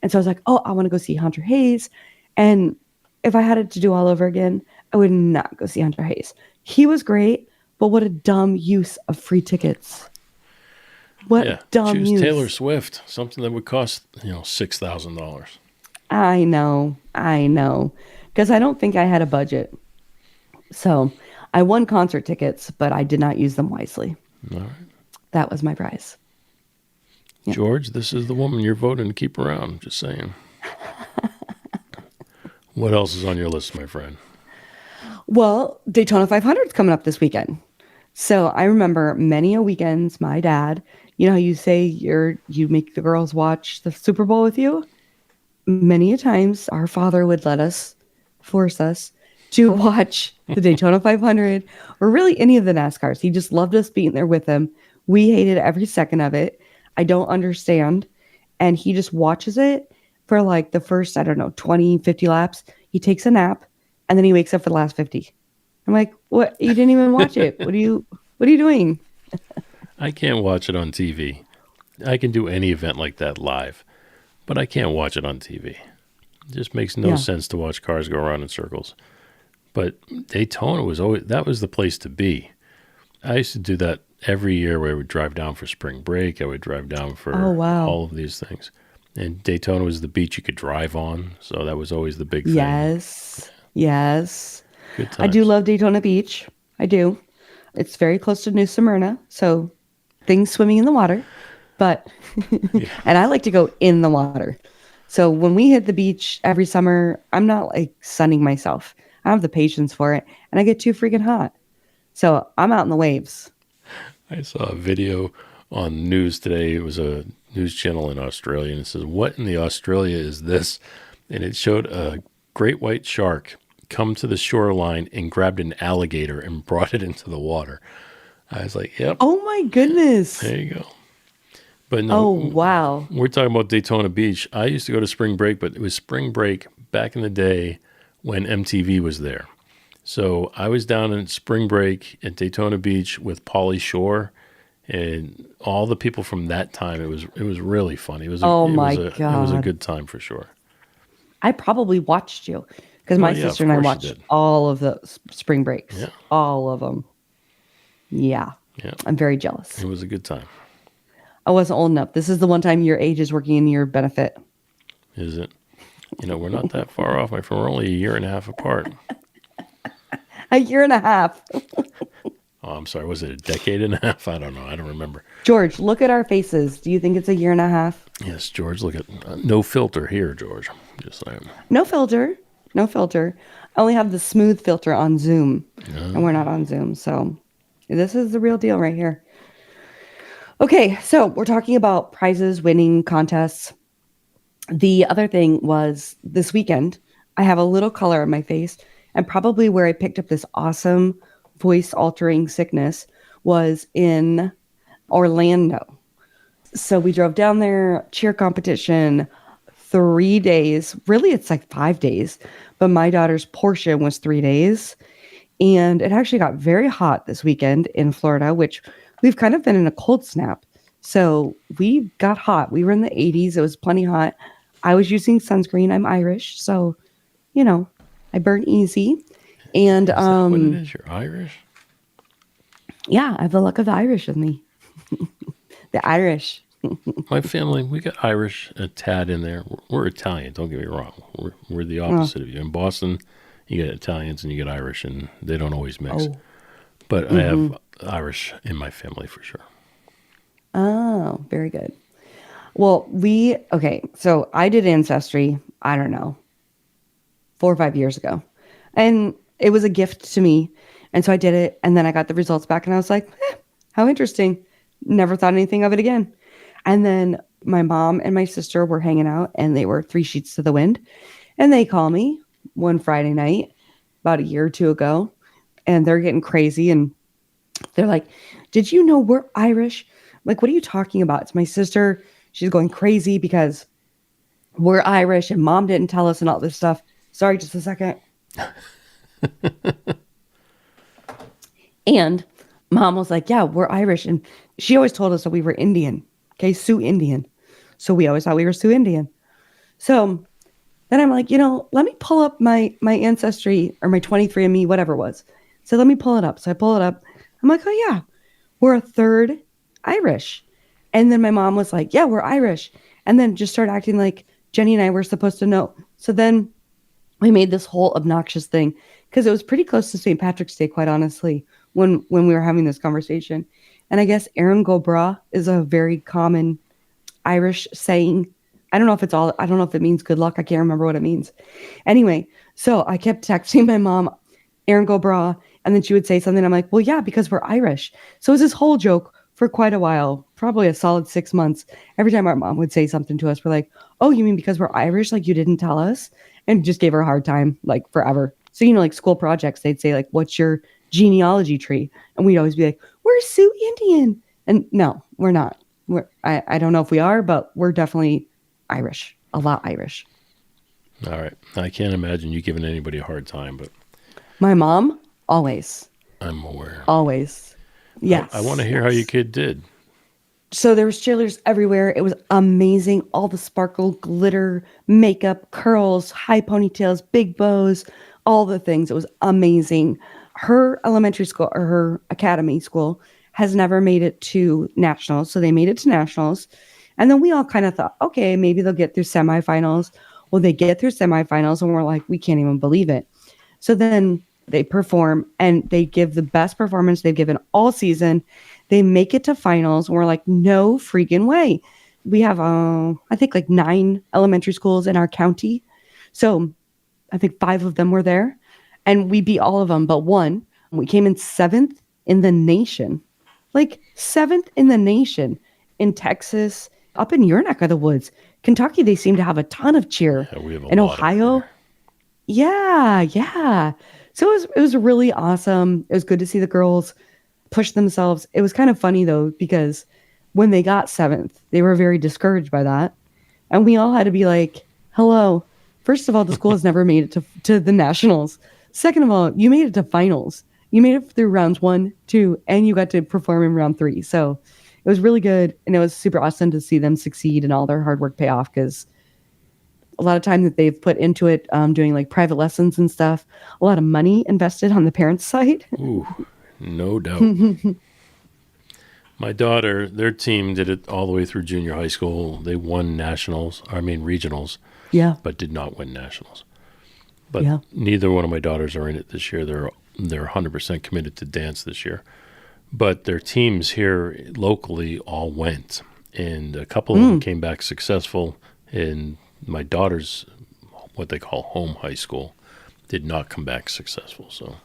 And so I was like, oh, I want to go see Hunter Hayes. And if I had it to do all over again, I would not go see Hunter Hayes. He was great, but what a dumb use of free tickets. Choose Taylor Swift, something that would cost, $6,000. I know. Because I don't think I had a budget. So I won concert tickets, but I did not use them wisely. All right. That was my prize. Yeah. George, this is the woman you're voting to keep around. Just saying. What else is on your list, my friend? Well, Daytona 500 is coming up this weekend. So I remember many a weekends, my dad, how you say you make the girls watch the Super Bowl with you? Many a times our father would force us to watch the Daytona 500 or really any of the NASCARs. He just loved us being there with him. We hated every second of it. I don't understand. And he just watches it for like the first, 20, 50 laps. He takes a nap and then he wakes up for the last 50. I'm like, what? You didn't even watch it. What are you doing? I can't watch it on TV. I can do any event like that live, but I can't watch it on TV. It just makes no sense to watch cars go around in circles. But Daytona was the place to be. I used to do that every year where I would drive down for spring break. I would drive down for all of these things. And Daytona was the beach you could drive on. So that was always the big thing. Yes. Good times. I do love Daytona Beach. I do. It's very close to New Smyrna. So things swimming in the water. But, and I like to go in the water. So when we hit the beach every summer, I'm not like sunning myself. I don't have the patience for it. And I get too freaking hot. So I'm out in the waves. I saw a video on news today. It was a news channel in Australia. And it says, what in the Australia is this? And it showed a great white shark come to the shoreline and grabbed an alligator and brought it into the water. I was like, yep. Oh my goodness. There you go. But no, oh, wow. We're talking about Daytona Beach. I used to go to spring break, but it was spring break back in the day when MTV was there. So I was down in spring break at Daytona Beach with Pauly Shore, And all the people from that time, it was really funny. It was Oh it my was it was a God. good time for sure. I probably watched you because my Oh, yeah, sister of and I course you watched did. all of the spring breaks. Yeah. All of them. Yeah. Yeah, I'm very jealous. it was a good time. I wasn't old enough. This is the one time your age is working in your benefit. Is it? We're not that far off, my friend. We're only a year and a half apart. A year and a half. Oh, I'm sorry. Was it a decade and a half? I don't know. I don't remember. George, look at our faces. Do you think it's a year and a half? Yes, George. Look at no filter here, George. Just saying. No filter. No filter. I only have the smooth filter on Zoom. And we're not on Zoom. So this is the real deal right here. Okay, so we're talking about prizes, winning contests. The other thing was this weekend, I have a little color on my face, and probably where I picked up this awesome voice-altering sickness was in Orlando. So we drove down there, cheer competition, 3 days. Really, it's like 5 days, but my daughter's portion was 3 days. And it actually got very hot this weekend in Florida, which we've kind of been in a cold snap. So we got hot. We were in the 80s. It was plenty hot. I was using sunscreen. I'm Irish, so, I burn easy. And Is that what it is? You're Irish? yeah, I have the luck of the Irish in me. The Irish. My family, we got Irish a tad in there. We're Italian. Don't get me wrong. We're the opposite of you. In Boston, you get Italians and you get Irish, and they don't always mix. Oh. But I have Irish in my family for sure. Oh, very good. Well, so I did Ancestry, I don't know, 4 or 5 years ago. And it was a gift to me. And so I did it. And then I got the results back and I was like, how interesting. Never thought anything of it again. And then my mom and my sister were hanging out and they were 3 sheets to the wind. And they call me one Friday night about a year or two ago. And they're getting crazy. And they're like, did you know we're Irish? Like, what are you talking about? It's my sister. She's going crazy because we're Irish and mom didn't tell us and all this stuff. Sorry, just a second. And mom was like, yeah, we're Irish. And she always told us that we were Indian. Okay, Sioux Indian. So we always thought we were Sioux Indian. So then I'm like, let me pull up my ancestry or my 23andMe, whatever it was. So let me pull it up. So I pull it up. I'm like, oh yeah, we're a third Irish. And then my mom was like, yeah, we're Irish. And then just started acting like Jenny and I were supposed to know. So then we made this whole obnoxious thing because it was pretty close to St. Patrick's Day, quite honestly, when we were having this conversation. And I guess Aaron go bra is a very common Irish saying. I don't know if it means good luck. I can't remember what it means. Anyway, so I kept texting my mom, Aaron go bra. And then she would say something. I'm like, well, yeah, because we're Irish. So it was this whole joke for quite a while, probably a solid 6 months. Every time our mom would say something to us, we're like, oh, you mean because we're Irish? Like you didn't tell us? And just gave her a hard time, like forever. So, like school projects, they'd say like, what's your genealogy tree? And we'd always be like, we're Sioux Indian. And no, we're not. I don't know if we are, but we're definitely Irish, a lot Irish. All right. I can't imagine you giving anybody a hard time, but My mom, always. I'm aware. Always. Yes. I want to hear how your kid did. So there was cheerleaders everywhere. It was amazing. All the sparkle, glitter, makeup, curls, high ponytails, big bows, all the things. It was amazing. Her elementary school or her academy school has never made it to nationals. So they made it to nationals. And then we all kind of thought, okay, maybe they'll get through semifinals. Well, they get through semifinals and we're like, we can't even believe it. So then they perform and they give the best performance they've given all season. They make it to finals. And we're like, no freaking way. We have, I think like 9 elementary schools in our county. So I think 5 of them were there and we beat all of them, but 1. We came in 7th in the nation, like 7th in the nation in Texas, up in your neck of the woods. Kentucky, they seem to have a ton of cheer. Yeah, we have a in lot Ohio. Yeah. So it was really awesome. It was good to see the girls push themselves. It was kind of funny though, because when they got 7th, they were very discouraged by that. And we all had to be like, hello. First of all, the school has never made it to the nationals. Second of all, you made it to finals You made it through rounds 1, 2, and you got to perform in round 3. So it was really good. And it was super awesome to see them succeed and all their hard work pay off, because a lot of time that they've put into it, doing like private lessons and stuff, a lot of money invested on the parents' side. Ooh, no doubt. My daughter, their team did it all the way through junior high school. They won regionals, Yeah. but did not win nationals. But Yeah. neither one of my daughters are in it this year. They're 100% committed to dance this year. But their teams here locally all went, and a couple of them came back successful. And my daughter's, what they call home high school, did not come back successful. So,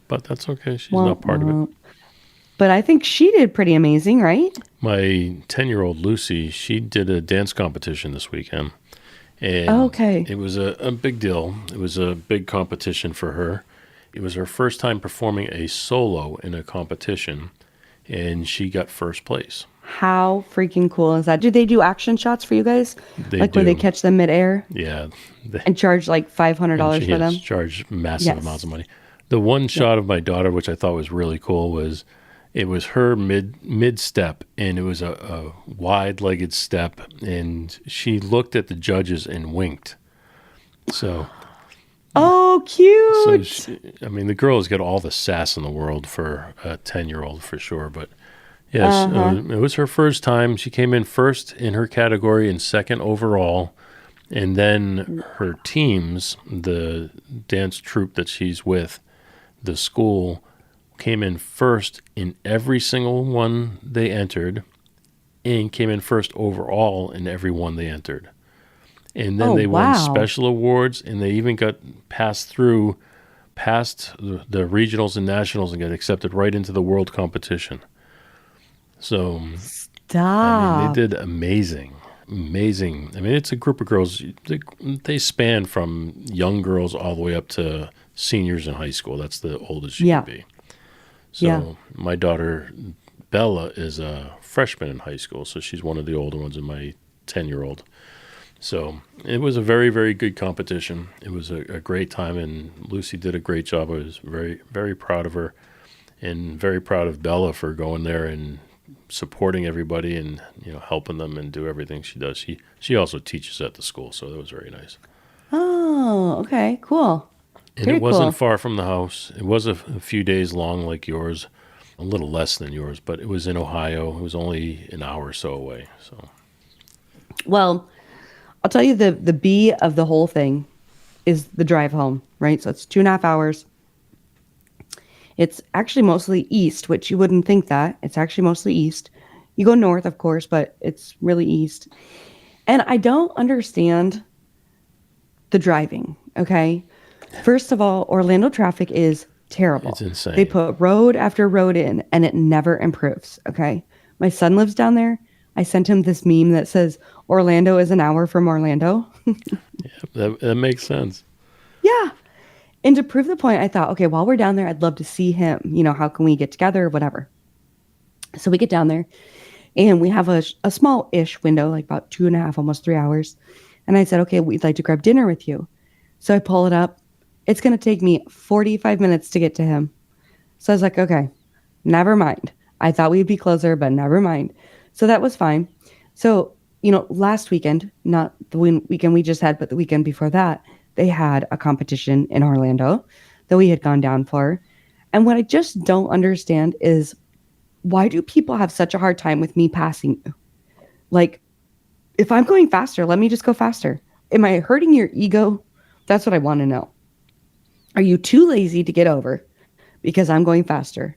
but that's okay. She's not part of it. But I think she did pretty amazing, right? My 10-year-old Lucy, she did a dance competition this weekend. And Okay. it was a big deal. It was a big competition for her. It was her first time performing a solo in a competition, and she got first place. How freaking cool is that? Do they do action shots for you guys? They like do. where they catch them midair Yeah. and charge like $500 for them? Charge massive Yes. amounts of money. The one shot of my daughter, which I thought was really cool, was it was her mid step, and it was a wide-legged step, and she looked at the judges and winked. So, Oh, cute. the girl has got all the sass in the world for a 10-year-old for sure. But yes, it was her first time. She came in first in her category and second overall. And then her teams, the dance troupe that she's with, the school, came in first in every single one they entered, and came in first overall in every one they entered. And then they won special awards, and they even got past the regionals and nationals and got accepted right into the world competition. So Stop. they did amazing. It's a group of girls. They span from young girls all the way up to seniors in high school. That's the oldest you can be. So my daughter, Bella, is a freshman in high school, so she's one of the older ones in my 10-year-old. So it was a very, very good competition. It was a great time, and Lucy did a great job. I was very, very proud of her, and very proud of Bella for going there and supporting everybody and helping them and do everything she does. She also teaches at the school, so that was very nice. Oh, okay, cool. And Very it wasn't cool. far from the house. It was a few days long like yours, a little less than yours, but it was in Ohio. It was only an hour or so away. So, Well, I'll tell you the B of the whole thing is the drive home, right? So it's 2.5 hours. It's actually mostly east, which you wouldn't think that. It's actually mostly east. You go north, of course, but it's really east. And I don't understand the driving, okay? First of all, Orlando traffic is terrible. It's insane. They put road after road in, and it never improves, okay? My son lives down there. I sent him this meme that says, Orlando is an hour from Orlando. that makes sense. Yeah. And to prove the point, I thought, okay, while we're down there, I'd love to see him. How can we get together, whatever. So we get down there, and we have a small-ish window, like about 2.5, almost 3 hours. And I said, okay, we'd like to grab dinner with you. So I pull it up. It's going to take me 45 minutes to get to him. So I was like, okay, never mind. I thought we'd be closer, but never mind. So that was fine. So, last weekend, not the weekend we just had, but the weekend before that, they had a competition in Orlando that we had gone down for. And what I just don't understand is, why do people have such a hard time with me passing you? Like, if I'm going faster, let me just go faster. Am I hurting your ego? That's what I want to know. Are you too lazy to get over because I'm going faster?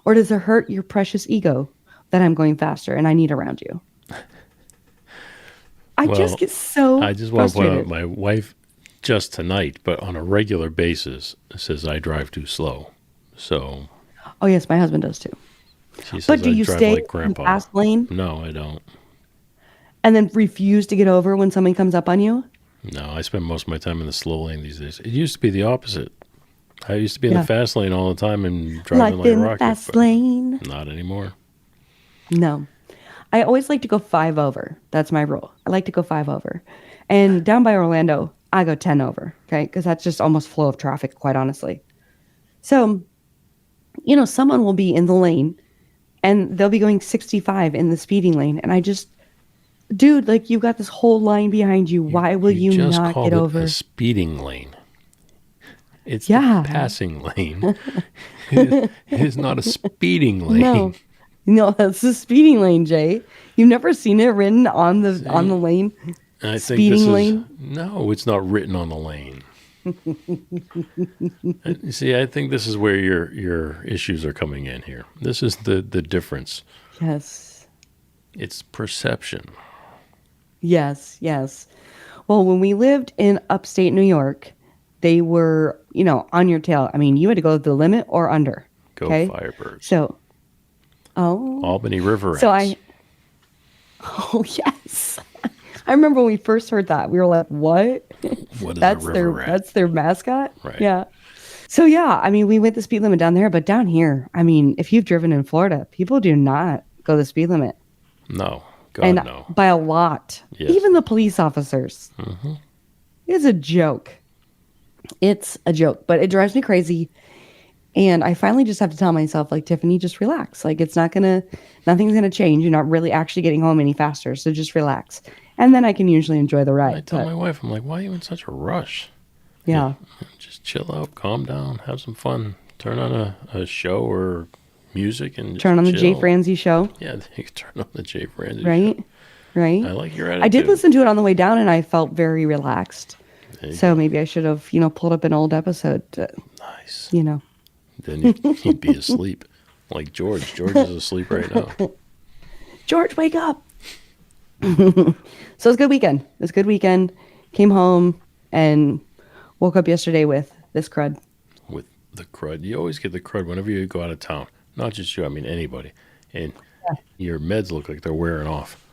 Or does it hurt your precious ego that I'm going faster and I need around you? I just get so I just want to point frustrated. out my wife just tonight, but on a regular basis, says I drive too slow. So Oh, yes, my husband does too. she says But do I you drive stay like in the grandpa. fast lane No, I don't. and then refuse to get over when somebody comes up on you? No, I spend most of my time in the slow lane these days. It used to be the opposite. I used to be in Yeah. the fast lane all the time and driving Life like a in the rocket. fast but lane. Not anymore. No. I always like to go 5 over. That's my rule. I like to go 5 over. And down by Orlando, I go 10 over, okay? Because that's just almost flow of traffic, quite honestly. So, someone will be in the lane and they'll be going 65 in the speeding lane. And I just, dude, like, you've got this whole line behind you. Why will you just not called get it over? a speeding lane. It's Yeah. the passing lane. It is not a speeding lane. No, that's the speeding lane, Jay. You've never seen it written on the lane? I think Speeding lane? No, it's not written on the lane. See, I think this is where your issues are coming in here. This is the difference. Yes. It's perception. Yes. Well, when we lived in upstate New York, they were, on your tail. I mean, you had to go the limit or under. Go okay? Firebirds. So, Albany River So Rats. Oh, yes. I remember when we first heard that, we were like, what? What is That's a river rat? That's their mascot? Right. Yeah. So, yeah, I mean, we went the speed limit down there, but down here, I mean, if you've driven in Florida, people do not go the speed limit. No. God, And no. by a lot. Yes. Even the police officers. Mm-hmm. It's a joke. It's a joke, but it drives me crazy. And I finally just have to tell myself, like, Tiffany, just relax. Like, nothing's going to change. You're not really actually getting home any faster. So just relax. And then I can usually enjoy the ride. I tell my wife, I'm like, why are you in such a rush? Yeah. Just chill out, calm down, have some fun. Turn on a show or music and just Turn on the Jay chill. Franzi show. Yeah, you can turn on the Jay Franzi Right? show. Right? I like your attitude. I did listen to it on the way down and I felt very relaxed. There you So go. maybe I should have, pulled up an old episode to, Nice. Then He'd be asleep. Like George. George is asleep right now. George, wake up. So it's a good weekend. It was a good weekend. Came home and woke up yesterday with this crud. With the crud. You always get the crud whenever you go out of town. Not just you, I mean anybody. And your meds look like they're wearing off.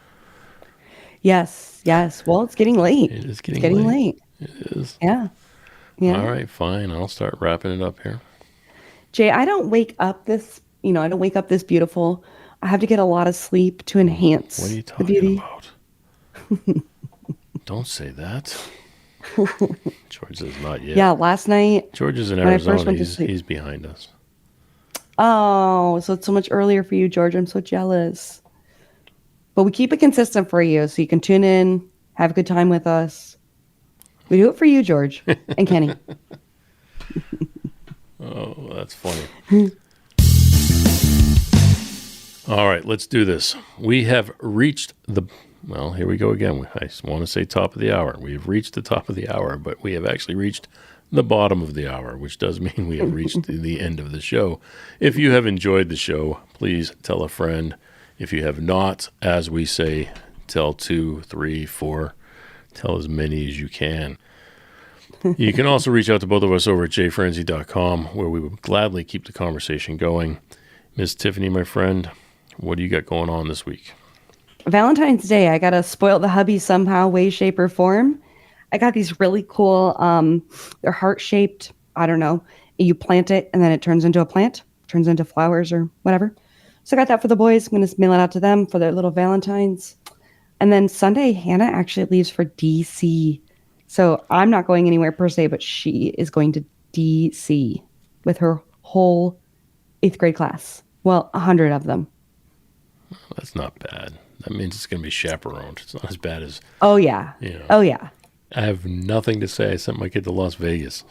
Yes. Well, it's getting late. It is It's getting getting late. late. It is. Yeah. All right, fine. I'll start wrapping it up here. Jay, I don't wake up this beautiful. I have to get a lot of sleep to enhance What are you the talking beauty. about? Don't say that. George says not yet. Yeah, last night. George is in when I first Arizona. went to sleep. He's behind us. Oh, so it's so much earlier for you, George. I'm so jealous. But we keep it consistent for you so you can tune in, have a good time with us. We do it for you, George and Kenny. Oh, that's funny. All right, let's do this. We have reached here we go again. I want to say top of the hour. We have reached the top of the hour, but we have actually reached the bottom of the hour, which does mean we have reached the end of the show. If you have enjoyed the show, please tell a friend. If you have not, as we say, tell 2, 3, 4, tell as many as you can. You can also reach out to both of us over at jfrenzy.com, where we would gladly keep the conversation going. Miss Tiffany, my friend, what do you got going on this week? Valentine's Day, I got to spoil the hubby somehow, way, shape, or form. I got these really cool, they're heart-shaped, I don't know. You plant it, and then it turns into a plant, turns into flowers or whatever. So I got that for the boys. I'm going to mail it out to them for their little Valentines. And then Sunday, Hannah actually leaves for D.C., so I'm not going anywhere per se, but she is going to D.C. with her whole 8th grade class. Well, 100 of them. That's not bad. That means it's going to be chaperoned. It's not as bad as... Oh, yeah. Oh, yeah. I have nothing to say. I sent my kid to Las Vegas.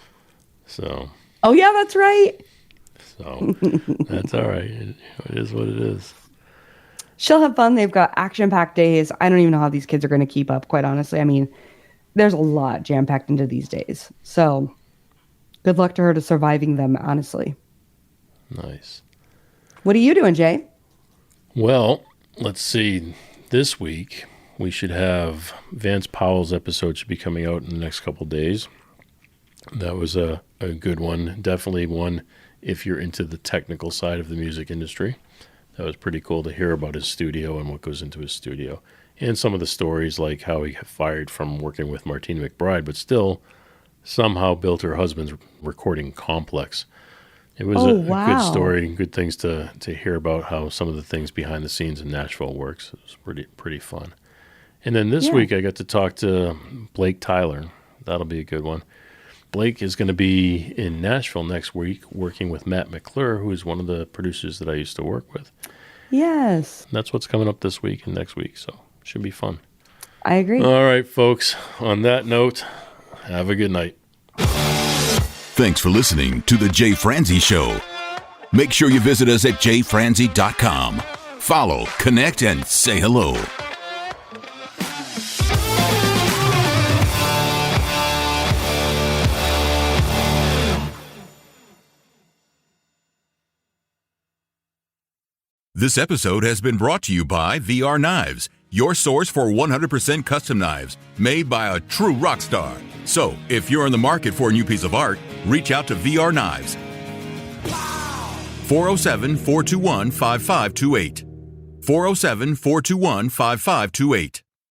So... Oh, yeah, that's right. So, that's all right. It is what it is. She'll have fun. They've got action-packed days. I don't even know how these kids are going to keep up, quite honestly. I mean... There's a lot jam-packed into these days. So good luck to her to surviving them, honestly. Nice. What are you doing, Jay? Well, let's see. This week, we should have Vance Powell's episode should be coming out in the next couple days. That was a good one. Definitely one if you're into the technical side of the music industry. That was pretty cool to hear about his studio and what goes into his studio. And some of the stories like how he got fired from working with Martina McBride, but still somehow built her husband's recording complex. It was a good story, good things to hear about how some of the things behind the scenes in Nashville works. It was pretty fun. And then this week I got to talk to Blake Tyler. That'll be a good one. Blake is going to be in Nashville next week working with Matt McClure, who is one of the producers that I used to work with. Yes. That's what's coming up this week and next week, so should be fun. I agree. All right, folks. On that note, have a good night. Thanks for listening to The Jay Franzi Show. Make sure you visit us at jfranzi.com. Follow, connect, and say hello. This episode has been brought to you by VR Knives, your source for 100% custom knives made by a true rock star. So, if you're in the market for a new piece of art, reach out to VR Knives. 407-421-5528. 407-421-5528.